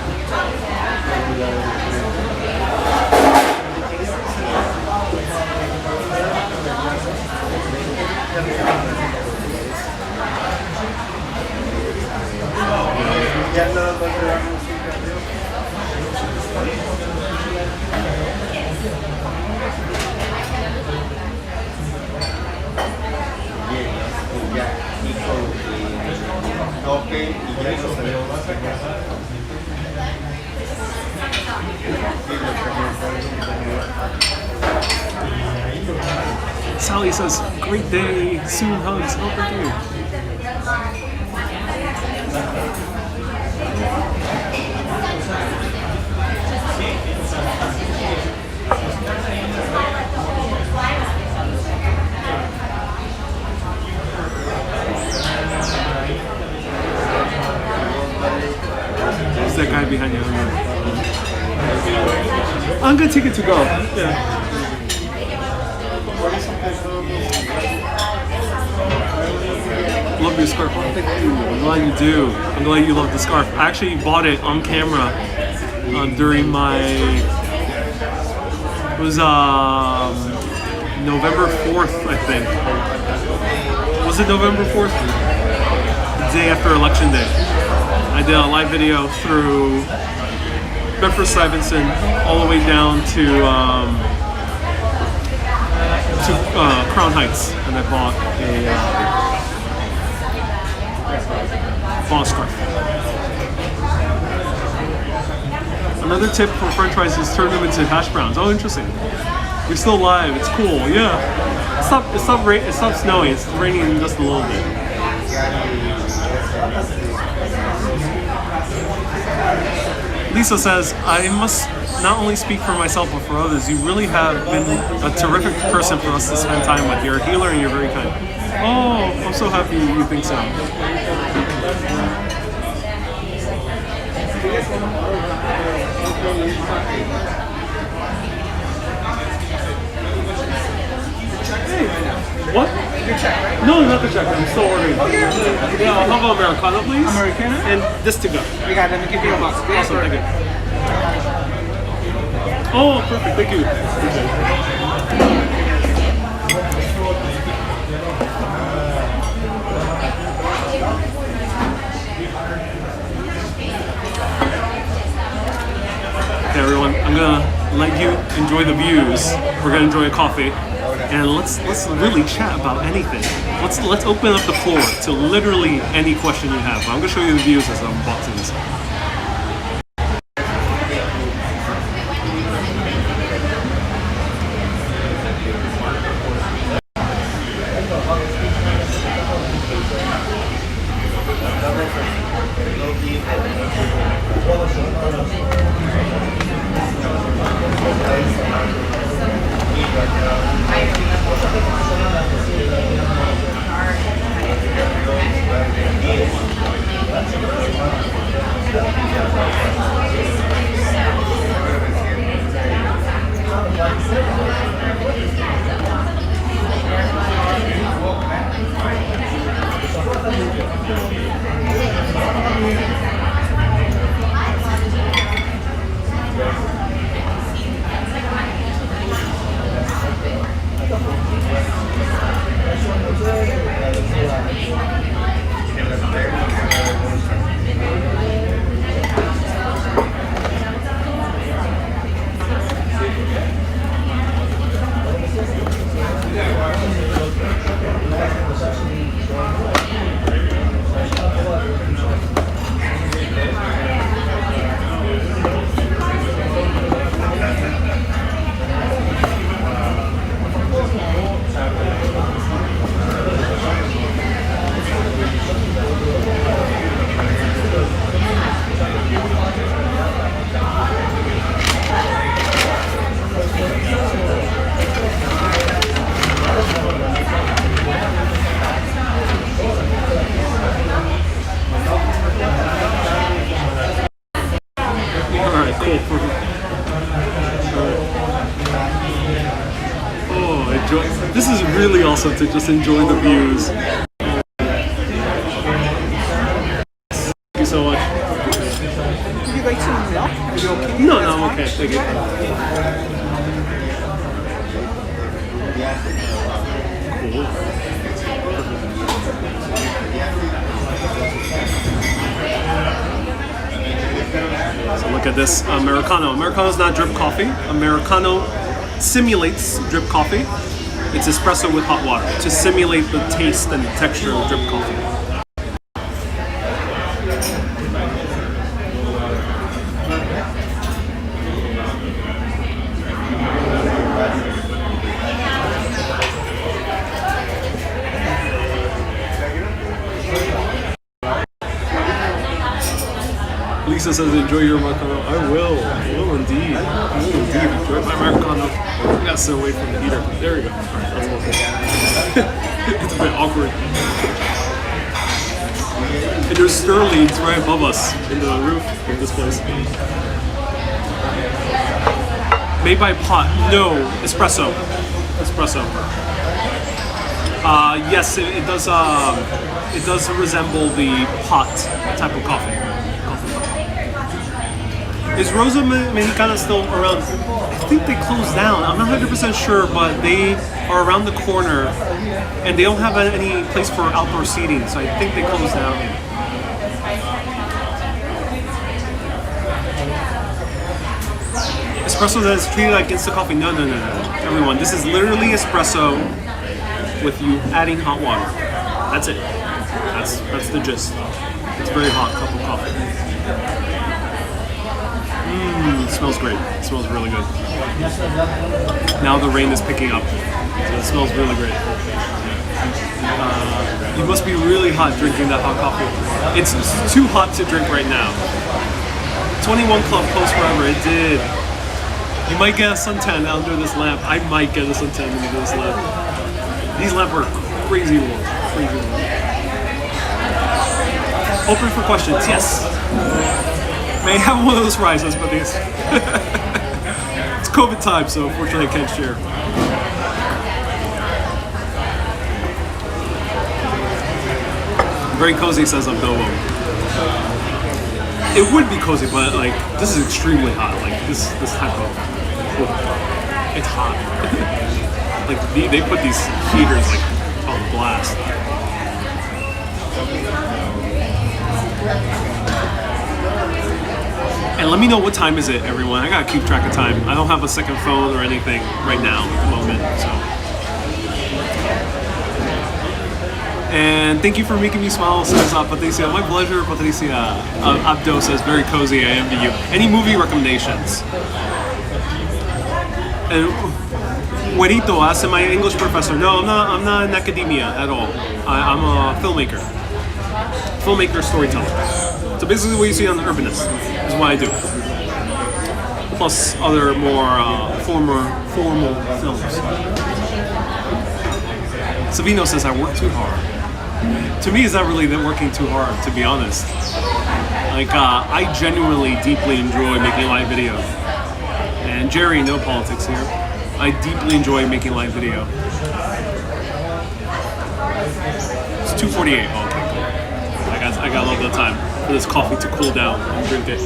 Sally says, great day, soon hugs. Oh, thank you. Who's that guy behind you? I'm gonna take it to go. Yeah. Love your scarf. Thank you. I'm glad you do. I'm glad you love the scarf. I actually bought it on camera during my. It was November 4th, I think. Was it November 4th? The day after Election Day. I did a live video through Bedford-Stuyvesant all the way down to Crown Heights, and I bought a scarf. Another tip for French fries is turn them into hash browns. Oh, interesting. You're still live. It's cool. Yeah. It stopped snowing. It's raining just a little bit. Lisa says, I must not only speak for myself but for others. You really have been a terrific person for us to spend time with. You're a healer and you're very kind. Oh, I'm so happy you think so. Hey, what? Your check, right? No, not the check. I'm still ordering. Oh, yeah. Yeah, I'll have Americano, please. Americano? And this to go. We got them. Give you a box. Awesome, thank you. Oh, perfect. Thank you. let you enjoy the views. We're gonna enjoy a coffee, and let's really chat about anything. Let's open up the floor to literally any question you have. I'm gonna show you the views as I'm boxing this. This is really awesome to just enjoy the views. Thank you so much. Would you like some milk? Are you okay? No, I'm okay. Thank you. So look at this Americano. Americano is not drip coffee. Americano simulates drip coffee. It's espresso with hot water to simulate the taste and texture of drip coffee. Lisa says, enjoy your Americano. I will indeed. I will indeed enjoy my Americano. I gotta sit away from the heater. There we go. Alright, that's okay. It's a bit awkward. And there's Sterling's right above us in the roof of this place. Made by pot. No, espresso. Espresso. Yes, it does. It does resemble the pot type of coffee. Is Rosa Mexicana still around? I think they closed down. I'm not 100% sure, but they are around the corner, and they don't have any place for outdoor seating, so I think they closed down. Espresso that is treated like instant coffee. No. Everyone, this is literally espresso with you adding hot water. That's it. That's the gist. It's a very hot cup of coffee. It smells great. It smells really good. Now the rain is picking up, so it smells really great. You must be really hot drinking that hot coffee. It's too hot to drink right now. 21 Club post forever. It did. You might get a suntan under this lamp. I might get a suntan under this lamp. These lamps are crazy warm. Crazy warm. Open for questions. Yes. May have one of those rises, but it's COVID time, so unfortunately I can't share. Very cozy, says Abdobo. It would be cozy, but like this is extremely hot. Like this type of it's hot. Like they put these heaters like on blast. And let me know what time is it, everyone. I gotta keep track of time. I don't have a second phone or anything right now at the moment. So. And thank you for making me smile, says Patricia. My pleasure, Patricia. Abdo says, very cozy, I envy you. Any movie recommendations? And Juanito asks, am I an English professor? No, I'm not in academia at all. I'm a filmmaker. Filmmaker, storyteller. So basically what you see on The Urbanist is what I do. Plus other more formal films. Savino says, I work too hard. To me, it's not really that working too hard, to be honest. Like, I genuinely, deeply enjoy making live video. And Jerry, no politics here. I deeply enjoy making live video. It's 2:48. Oh, okay, cool. I got a little bit of time for this coffee to cool down and drink it.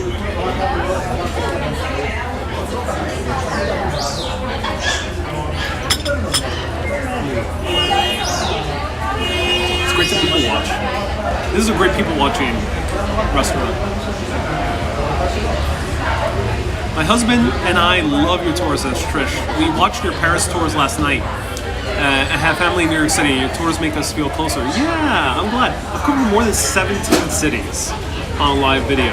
Great to people watch. This is a great people watching restaurant. My husband and I love your tours, says Trish. We watched your Paris tours last night. I have family in New York City. Your tours make us feel closer. Yeah, I'm glad. I've covered more than 17 cities on live video.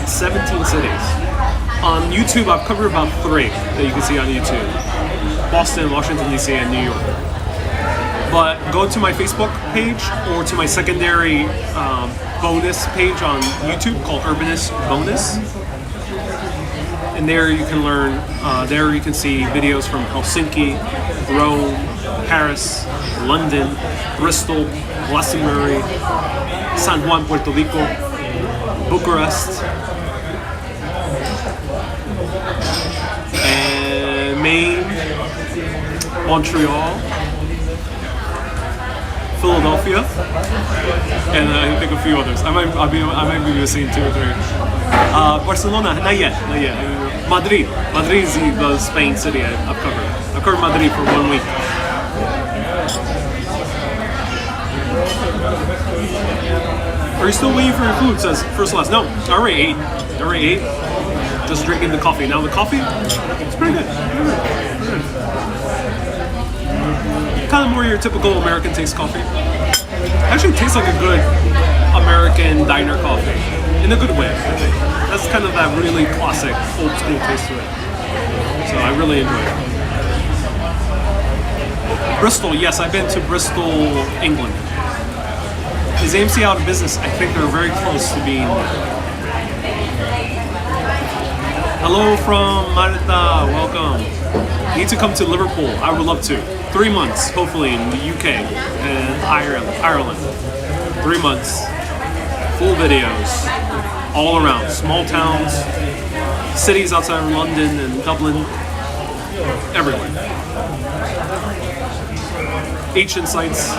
17 cities. On YouTube, I've covered about 3 that you can see on YouTube. Boston, Washington, D.C., and New York. But go to my Facebook page or to my secondary bonus page on YouTube called Urbanist Bonus. And there you can learn, there you can see videos from Helsinki, Rome, Paris, London, Bristol, Glastonbury, San Juan, Puerto Rico, Bucharest, and Maine, Montreal, Philadelphia, and I think a few others. I might be missing 2 or 3. Barcelona, not yet. Madrid is the Spain city I've covered. I've covered Madrid for 1 week. Are you still waiting for your food? Says First Class. No, I already ate. Just drinking the coffee. Now the coffee, it's pretty good. Kind of more your typical American taste coffee. Actually tastes like a good American diner coffee. In a good way, I think. That's kind of that really classic, old school taste to it. So I really enjoy it. Bristol, yes, I've been to Bristol, England. Is AMC out of business? I think they're very close to being. Hello from Marta, welcome. You need to come to Liverpool. I would love to. 3 months, hopefully, in the UK and Ireland. 3 months. Full videos. All around. Small towns, cities outside of London and Dublin. Everywhere. Ancient sites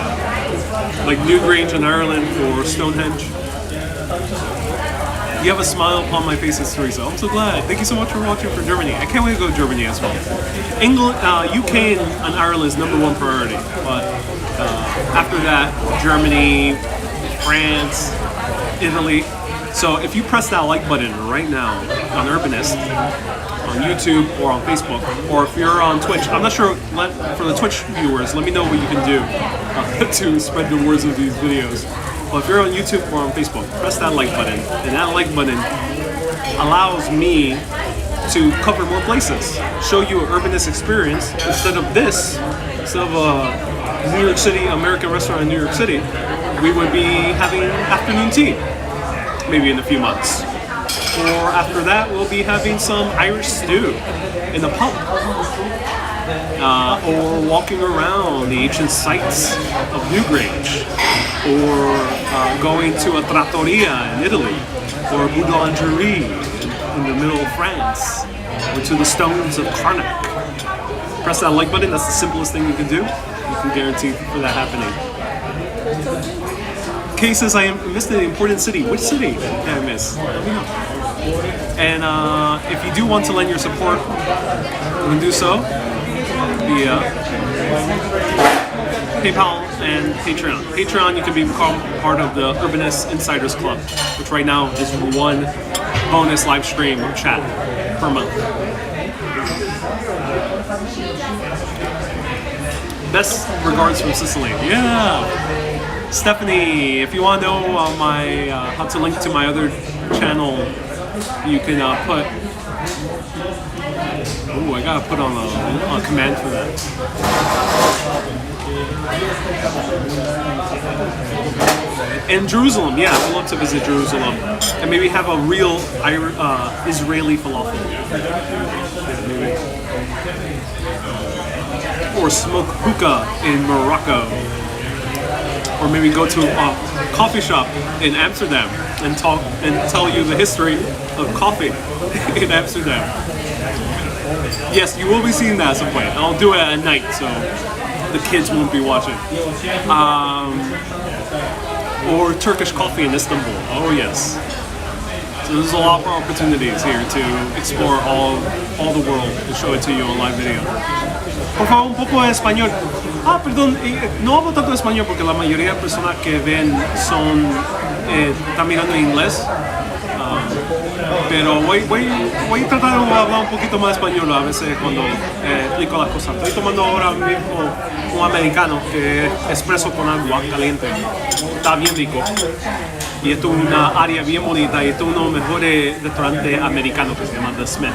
like Newgrange in Ireland or Stonehenge. You have a smile upon my face, it's Teresa. I'm so glad. Thank you so much for watching for Germany. I can't wait to go to Germany as well. England, UK and Ireland is #1 priority. But after that, Germany, France, Italy. So if you press that like button right now on Urbanist, on YouTube or on Facebook, or if you're on Twitch, I'm not sure, for the Twitch viewers, let me know what you can do to spread the words of these videos. But if you're on YouTube or on Facebook, press that like button, and that like button allows me to cover more places, show you an Urbanist experience instead of a New York City, American restaurant in New York City. We would be having afternoon tea, maybe in a few months. Or after that, we'll be having some Irish stew in a pub. Or walking around the ancient sites of Newgrange, or going to a trattoria in Italy, or a boulangerie in the middle of France, or to the stones of Karnak. Press that like button, that's the simplest thing you can do. You can guarantee for that happening. Kay says, I missed an important city. Which city did I miss? Let me know. And if you do want to lend your support, you can do so via PayPal and Patreon. Patreon, you can become part of the Urbanist Insiders Club, which right now is one bonus live stream chat per month. Best regards from Sicily. Yeah. Stephanie, if you want to know how to link to my other channel, you can put. Ooh, I gotta put on a command for that. And Jerusalem, yeah, I would love to visit Jerusalem and maybe have a real Israeli falafel. Or smoke hookah in Morocco. Or maybe go to a coffee shop in Amsterdam and tell you the history of coffee in Amsterdam. Yes, you will be seeing that at some point. I'll do it at night so the kids won't be watching. Or Turkish coffee in Istanbul. Oh yes. So there's a lot more opportunities here to explore all the world and show it to you on live video. Por favor, un poco de español. Ah, perdón, no hablo tanto de español porque la mayoría de personas que ven están mirando en inglés. Pero voy a tratar de hablar un poquito más español a veces cuando explico las cosas. Estoy tomando ahora mismo un americano que es expreso con agua caliente. Está bien rico. Y esto es una área bien bonita y esto es uno de los mejores restaurantes americanos que se llama The Smith.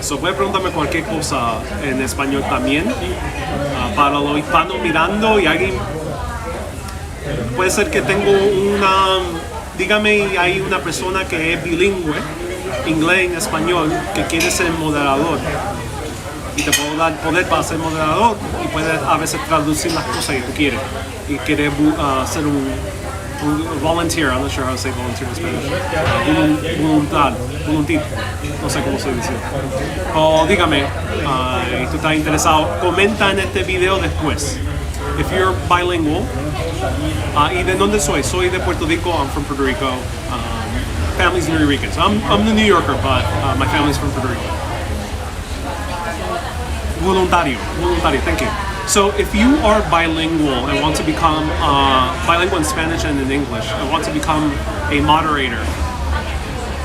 So puede preguntarme cualquier cosa en español también. Para los hispanos mirando y alguien puede ser que tengo dígame, hay una persona que es bilingüe, inglés en español, que quiere ser moderador. Y te puedo dar poder para ser moderador y puedes a veces traducir las cosas que tú quieres. Y quieres ser un volunteer, I'm not sure how to say volunteer in Spanish. Volunteer, no sé cómo se dice. O dígame, tú estás interesado, comenta en este video después. If you're bilingual, ¿y de dónde soy? Soy de Puerto Rico, I'm from Puerto Rico. Family's New Rican, so I'm the New Yorker, but my family's from Puerto Rico. Voluntario, thank you. So if you are bilingual and want to become bilingual in Spanish and in English and want to become a moderator,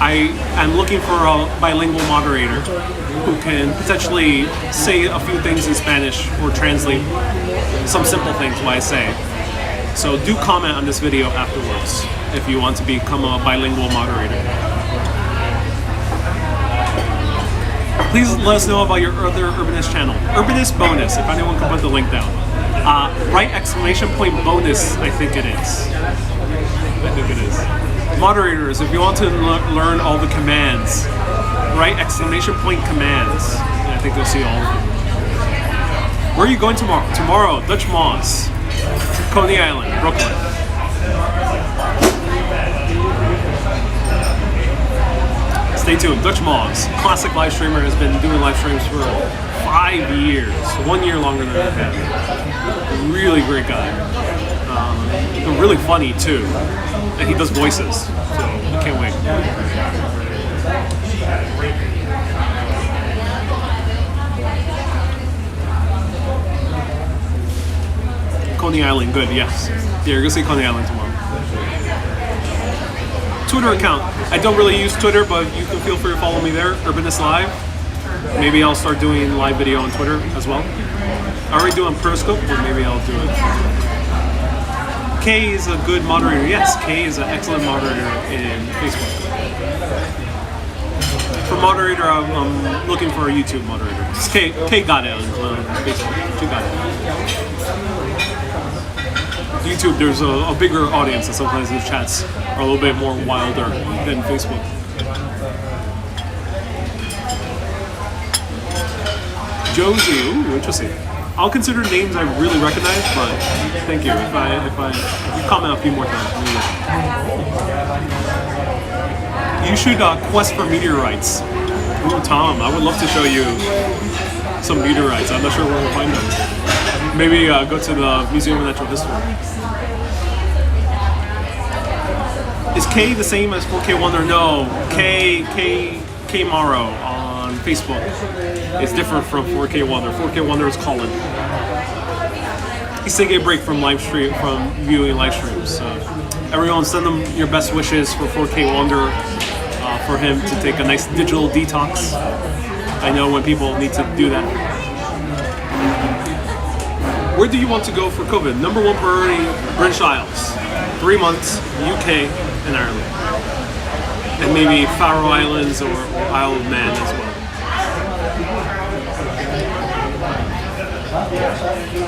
I am looking for a bilingual moderator who can potentially say a few things in Spanish or translate some simple things what I say. So do comment on this video afterwards if you want to become a bilingual moderator. Please let us know about your other Urbanist channel. Urbanist bonus, if anyone can put the link down. Right exclamation point bonus, I think it is. Moderators, if you want to learn all the commands, right exclamation point commands. I think you'll see all of them. Where are you going tomorrow? Tomorrow, Dutch Moss, Coney Island, Brooklyn. Stay tuned, Dutch Moss, classic live streamer, has been doing live streams for 5 years, 1 year longer than I've had. Really great guy. Really funny too. And he does voices, so I can't wait. Coney Island, good, yes. Yeah, you're gonna see Coney Island tomorrow. Twitter account. I don't really use Twitter, but you can feel free to follow me there, Urbanist Live. Maybe I'll start doing live video on Twitter as well. I already do on Periscope, but maybe I'll do it. Kay is a good moderator. Yes, Kay is an excellent moderator in Facebook. For moderator, I'm looking for a YouTube moderator. Kay got it on Facebook. She got it. YouTube, there's a bigger audience, and sometimes the chats are a little bit more wilder than Facebook. Josie, ooh, interesting. I'll consider names I really recognize, but thank you. If you comment a few more times, you should quest for meteorites. Ooh, Tom, I would love to show you some meteorites. I'm not sure where we'll find them. Maybe go to the Museum of Natural History. Is K the same as 4K1 or no? K Morrow on Facebook is different from 4K1 or 4K1 is Colin. Please take a break from viewing live streams. So everyone, send them your best wishes for 4K Wonder, for him to take a nice digital detox. I know when people need to do that. Where do you want to go for COVID? Number one priority, British Isles. 3 months, UK and Ireland. And maybe Faroe Islands or Isle of Man as well.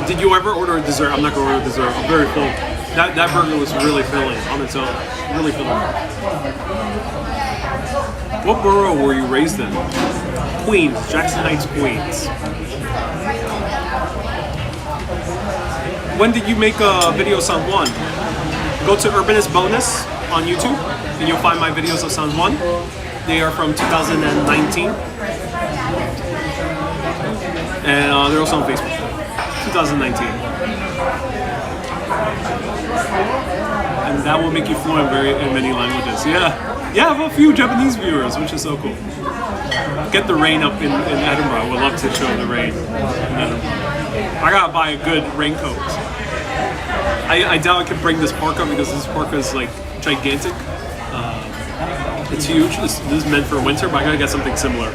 Did you ever order a dessert? I'm not going to order a dessert. I'm very full. That burger was really filling on its own. Really filling. What borough were you raised in? Queens, Jackson Heights, Queens. When did you make a video San Juan? Go to Urbanist Bonus on YouTube and you'll find my videos of San Juan. They are from 2019. And they're also on Facebook. 2019. And that will make you fluent in many languages. Yeah, I have a few Japanese viewers, which is so cool. Get the rain up in Edinburgh. I would love to show the rain in Edinburgh. I gotta buy a good raincoat. I doubt I can bring this parka because this parka is like gigantic. It's huge. This is meant for winter, but I gotta get something similar.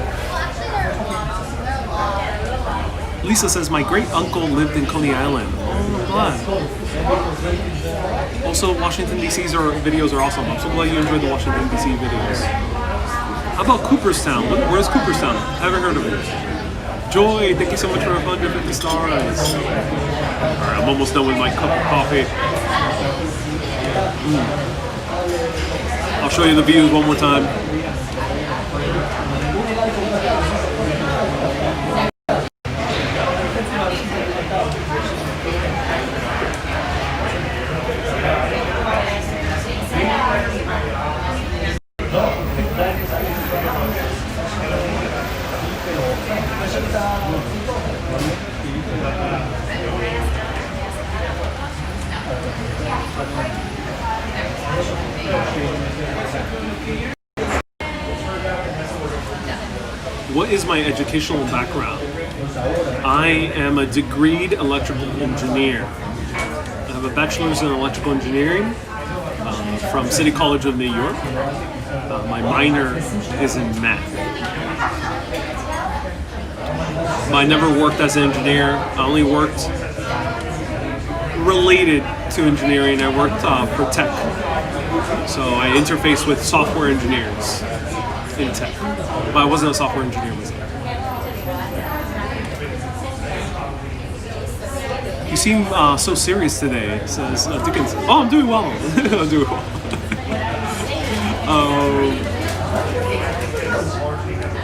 Lisa says, my great uncle lived in Coney Island. Oh, I'm glad. Also, Washington DC's videos are awesome. I'm so glad you enjoyed the Washington DC videos. How about Cooperstown? Where's Cooperstown? I haven't heard of it. Joy, thank you so much for 150 stars. Alright, I'm almost done with my cup of coffee. I'll show you the views one more time. What is my educational background? I am a degreed electrical engineer. I have a bachelor's in electrical engineering from City College of New York. My minor is in math. But I never worked as an engineer. I only worked related to engineering. I worked for tech. So I interfaced with software engineers in tech. But I wasn't a software engineer myself. You seem so serious today, says Dickens. Oh, I'm doing well. I'm doing well.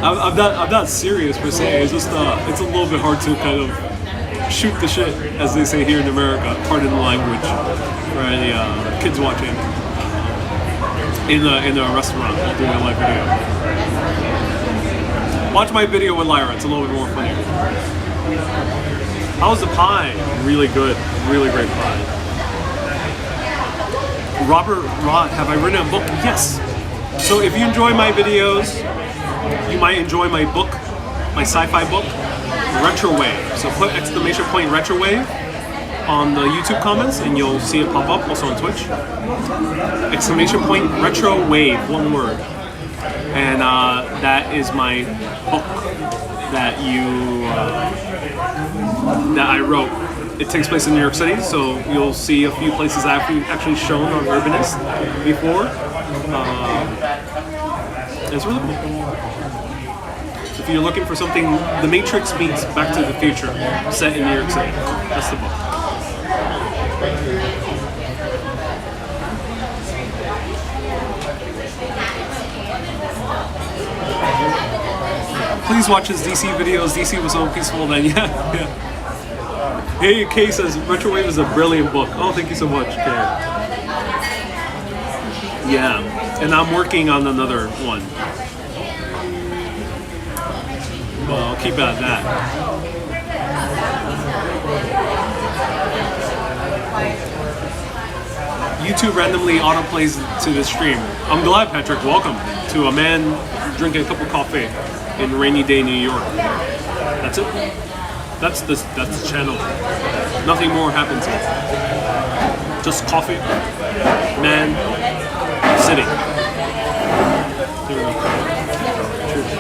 I'm not serious per se. It's just it's a little bit hard to kind of shoot the shit, as they say here in America. Pardon the language for any kids watching in a restaurant while doing a live video. Watch my video with Lyra. It's a little bit more funny. How was the pie? Really good. Really great pie. Robert Rott, have I written a book? Yes. So if you enjoy my videos, you might enjoy my book, my sci-fi book, Retrowave. So put exclamation point Retrowave on the YouTube comments and you'll see it pop up, also on Twitch. Exclamation point Retrowave, one word. And that is my book that that I wrote. It takes place in New York City, so you'll see a few places I've actually shown on Urbanist before. It's really cool. If you're looking for something, The Matrix meets Back to the Future, set in New York City. That's the book. Please watch his DC videos. DC was so peaceful then, yeah. Hey, Kay says, Retrowave is a brilliant book. Oh, thank you so much, Kay. Yeah, and I'm working on another one. Well, I'll keep it at that. YouTube randomly autoplays to the stream. I'm glad, Patrick. Welcome to a man drinking a cup of coffee in rainy day New York. That's it. That's the channel. Nothing more happens here. Just coffee, man, sitting. Here we go. Cheers.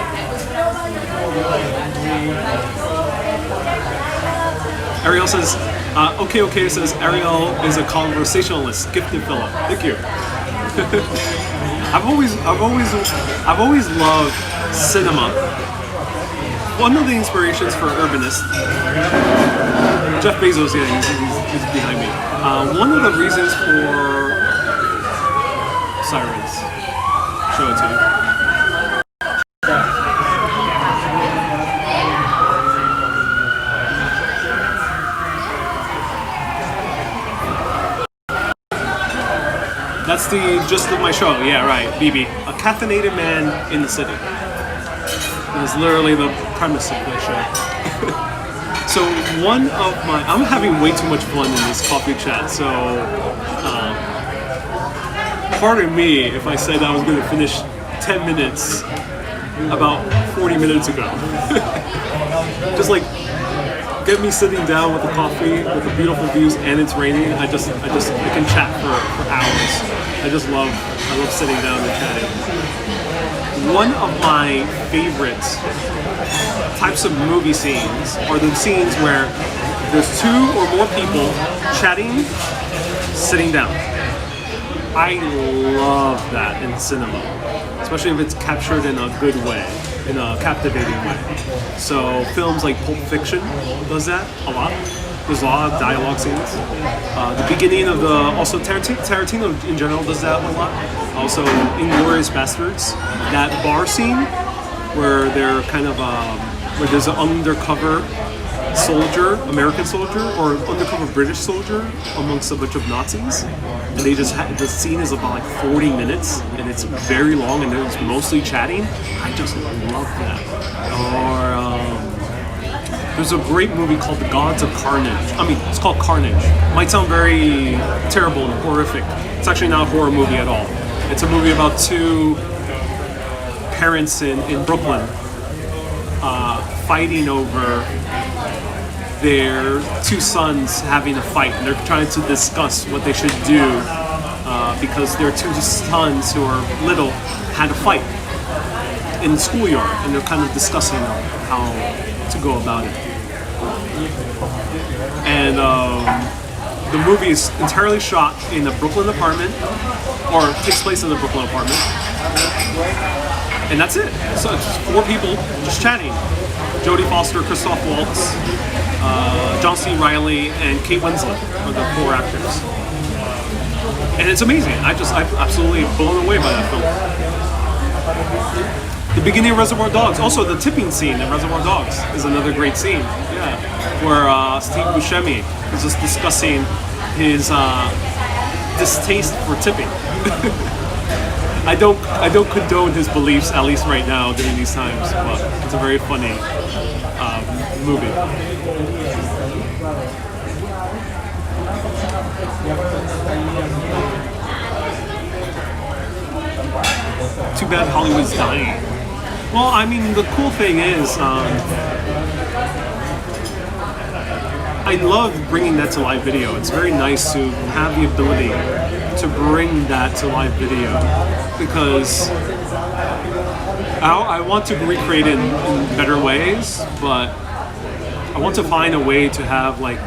Ariel says, okay, says Ariel is a conversationalist, gifted fellow. Thank you. I've always loved cinema. One of the inspirations for Urbanist, Jeff Bezos, yeah, he's behind me. One of the reasons for Sirens, show it to you. That's the gist of my show. Yeah, right, BB. A caffeinated man in the city. Is literally the premise of the show. So I'm having way too much fun in this coffee chat, so pardon me if I said I was going to finish 10 minutes about 40 minutes ago. Just like, get me sitting down with the coffee, with the beautiful views, and it's raining. I can chat for hours. I love sitting down and chatting. One of my favorite types of movie scenes are the scenes where there's two or more people chatting, sitting down. I love that in cinema, especially if it's captured in a good way, in a captivating way. So films like Pulp Fiction does that a lot. There's a lot of dialogue scenes. The beginning of also Tarantino in general does that a lot. Also, Inglourious Bastards, that bar scene where they're kind of where there's an undercover soldier, American soldier, or undercover British soldier amongst a bunch of Nazis, and they just the scene is about like 40 minutes, and it's very long, and it's mostly chatting. I just love that. Or there's a great movie called The Gods of Carnage. I mean, it's called Carnage. Might sound very terrible and horrific. It's actually not a horror movie at all. It's a movie about two parents in Brooklyn fighting over their two sons having a fight, and they're trying to discuss what they should do because their two sons who are little had a fight in the schoolyard, and they're kind of discussing how to go about it. And the movie is entirely shot in a Brooklyn apartment, or takes place in a Brooklyn apartment, and that's it. So it's 4 people just chatting. Jodie Foster, Christoph Waltz, John C. Reilly, and Kate Winslet are the 4 actors. And it's amazing. I'm absolutely blown away by that film. The beginning of Reservoir Dogs, also the tipping scene in Reservoir Dogs is another great scene. Yeah, where Steve Buscemi is just discussing his distaste for tipping. I don't condone his beliefs, at least right now during these times, but it's a very funny movie. Too bad Hollywood's dying. Well, I mean, the cool thing is, I love bringing that to live video. It's very nice to have the ability to bring that to live video, because I want to recreate it in better ways, but I want to find a way to have like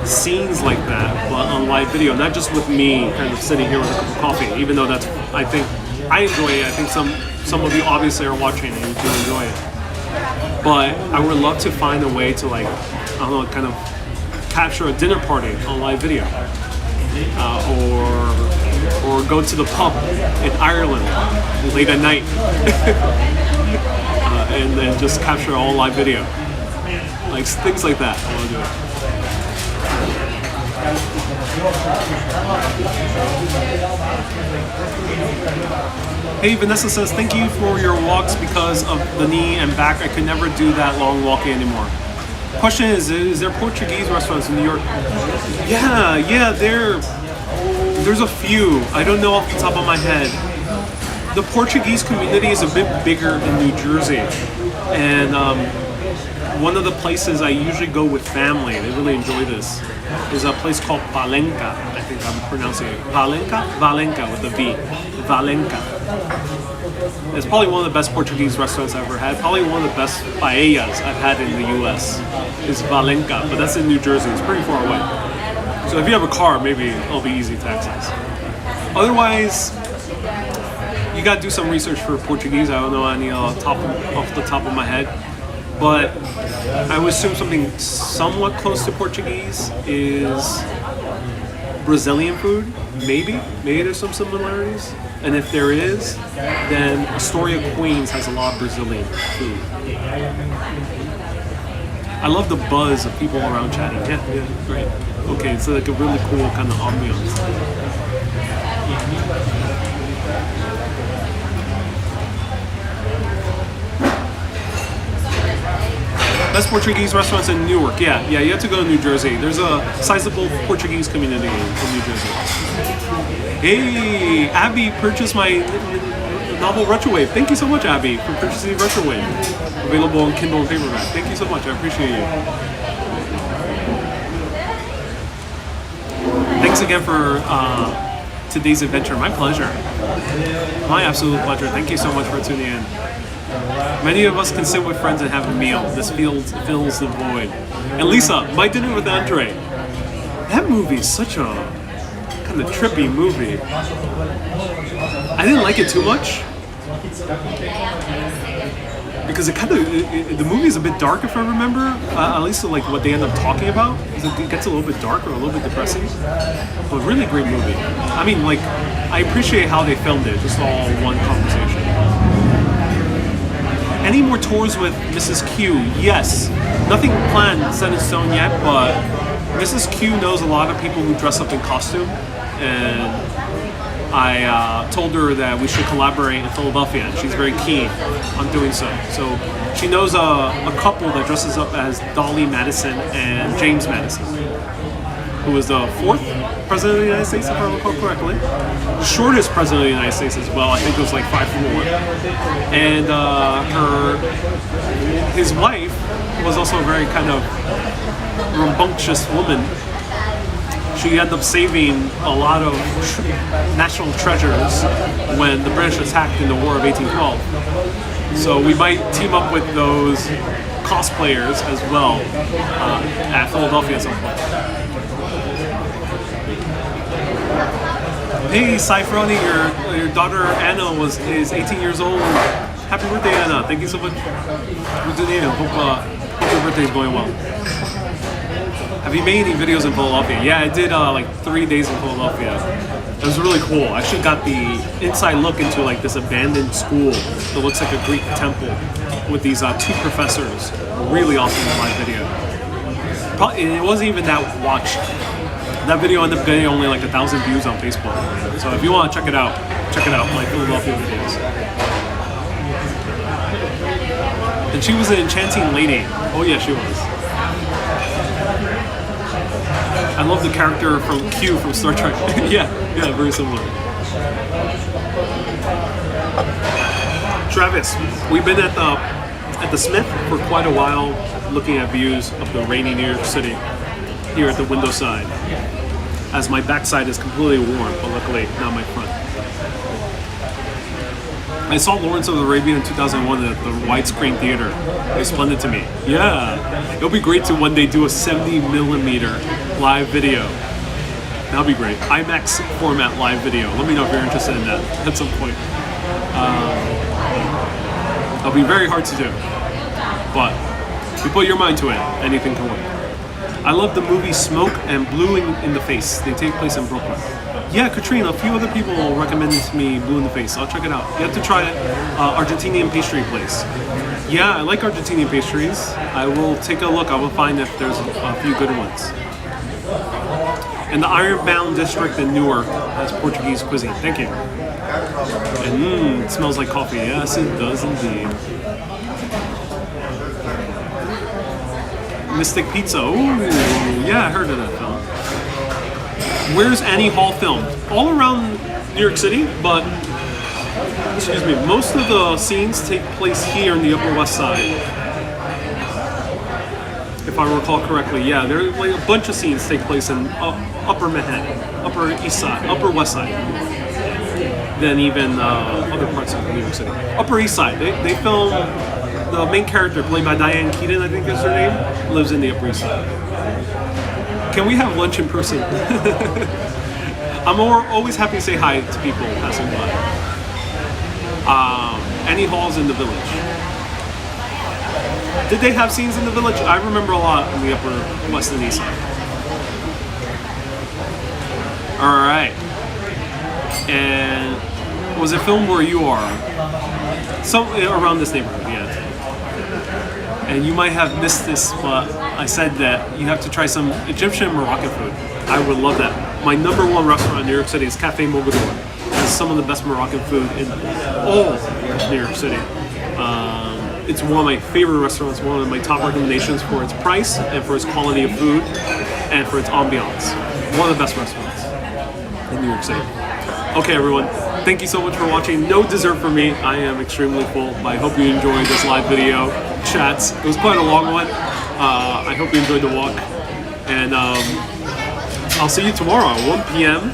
scenes like that, but on live video, not just with me kind of sitting here with a cup of coffee, even though that's, I think, I enjoy it. I think some of you obviously are watching and you do enjoy it. But I would love to find a way to, like, I don't know, kind of capture a dinner party on live video. Or go to the pub in Ireland late at night and then just capture all live video. Like things like that, I want to do it. Hey, Vanessa says, thank you for your walks because of the knee and back. I could never do that long walking anymore. Question is there Portuguese restaurants in New York? Yeah, there's a few. I don't know off the top of my head. The Portuguese community is a bit bigger in New Jersey. And one of the places I usually go with family, they really enjoy this, is a place called Valenca. I think I'm pronouncing it. Valenca? Valenca with a V. Valenca. It's probably one of the best Portuguese restaurants I've ever had. Probably one of the best paellas I've had in the US is Valenca, but that's in New Jersey. It's pretty far away. So if you have a car, maybe it'll be easy to access. Otherwise, you gotta do some research for Portuguese. I don't know any off the top of my head, but I would assume something somewhat close to Portuguese is Brazilian food. Maybe there's some similarities. And if there is, then Astoria, Queens has a lot of Brazilian food. I love the buzz of people around chatting. Yeah, great. Okay, it's like a really cool kind of ambiance. Best Portuguese restaurants in Newark. Yeah, you have to go to New Jersey. There's a sizable Portuguese community in New Jersey. Hey, Abby purchased my novel Retrowave. Thank you so much, Abby, for purchasing Retrowave. Available on Kindle and paperback. Thank you so much. I appreciate you. Thanks again for today's adventure. My pleasure. My absolute pleasure. Thank you so much for tuning in. Many of us can sit with friends and have a meal. This fills the void. And Lisa, My Dinner with Andre. That movie is such a kind of trippy movie. I didn't like it too much because the movie is a bit dark if I remember. At least like what they end up talking about. It gets a little bit darker, a little bit depressing. But really great movie. I mean, like, I appreciate how they filmed it. Just all one conversation. Any more tours with Mrs. Q? Yes. Nothing planned, set in stone yet, but Mrs. Q knows a lot of people who dress up in costume, and I told her that we should collaborate in Philadelphia, and she's very keen on doing so. So she knows a couple that dresses up as Dolly Madison and James Madison, who was the 4th president of the United States, if I recall correctly. Shortest president of the United States as well. I think it was like 5'4". And his wife was also a very kind of rambunctious woman. She ended up saving a lot of national treasures when the British attacked in the War of 1812. So we might team up with those cosplayers as well at Philadelphia at some point. Hey, Cyphroni, your daughter Anna is 18 years old. Happy birthday, Anna. Thank you so much for today. I hope your birthday is going well. Have you made any videos in Philadelphia? Yeah, I did like 3 days in Philadelphia. It was really cool. I actually got the inside look into like this abandoned school that looks like a Greek temple with these 2 professors. Really awesome live video. It wasn't even that watched. That video ended up getting only like 1,000 views on Facebook. So if you want to check it out, my Philadelphia videos. And she was an enchanting lady. Oh yeah, she was. I love the character from Q from Star Trek. yeah, very similar. Travis, we've been at the Smith for quite a while, looking at views of the rainy New York City here at the window side, as my backside is completely warm, but luckily not my front. I saw Lawrence of Arabia in 2001 at the widescreen theater. It was splendid to me. Yeah, it'll be great to one day do a 70mm live video. That'll be great. IMAX format live video. Let me know if you're interested in that at some point. It'll be very hard to do, but if you put your mind to it, anything can work. I love the movie Smoke and Blue in the Face. They take place in Brooklyn. Yeah, Katrina, a few other people recommended to me Blue in the Face. I'll check it out. You have to try it. Argentinian pastry place. Yeah, I like Argentinian pastries. I will take a look. I will find if there's a few good ones. And the Ironbound District in Newark has Portuguese cuisine. Thank you. And it smells like coffee. Yes, it does indeed. Mystic Pizza. Ooh, yeah, I heard of that film. Where's Annie Hall filmed? All around New York City, but most of the scenes take place here in the Upper West Side. if I recall correctly. Yeah, there are like a bunch of scenes take place in Upper Manhattan, Upper East Side, Upper West Side, than even other parts of New York City. Upper East Side. They film. The main character, played by Diane Keaton, I think is her name, lives in the Upper East Side. Can we have lunch in person? I'm always happy to say hi to people passing by. Any halls in the Village? Did they have scenes in the Village? I remember a lot in the Upper West and East Side. All right. And was it filmed where you are? Around this neighborhood, yeah. And you might have missed this, but I said that you have to try some Egyptian Moroccan food. I would love that. My number one restaurant in New York City is Cafe Mogador. It has some of the best Moroccan food in all of New York City. It's one of my favorite restaurants, one of my top recommendations for its price and for its quality of food and for its ambiance. One of the best restaurants in New York City. Okay, everyone. Thank you so much for watching. No dessert for me. I am extremely full, but I hope you enjoyed this live video chats. It was quite a long one. I hope you enjoyed the walk. And I'll see you tomorrow at 1 p.m.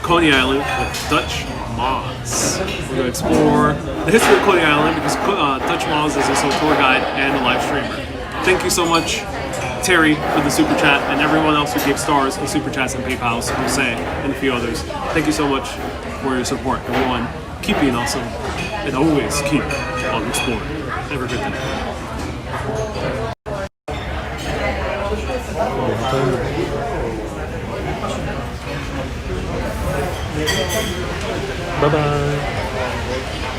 Coney Island with Dutch Moz. We're going to explore the history of Coney Island because Dutch Moz is also a tour guide and a live streamer. Thank you so much, Terry, for the super chat, and everyone else who gave stars and super chats and PayPals, Jose, and a few others. Thank you so much for your support. Everyone, keep being awesome, and always keep on exploring. Have a good day. Bye-bye.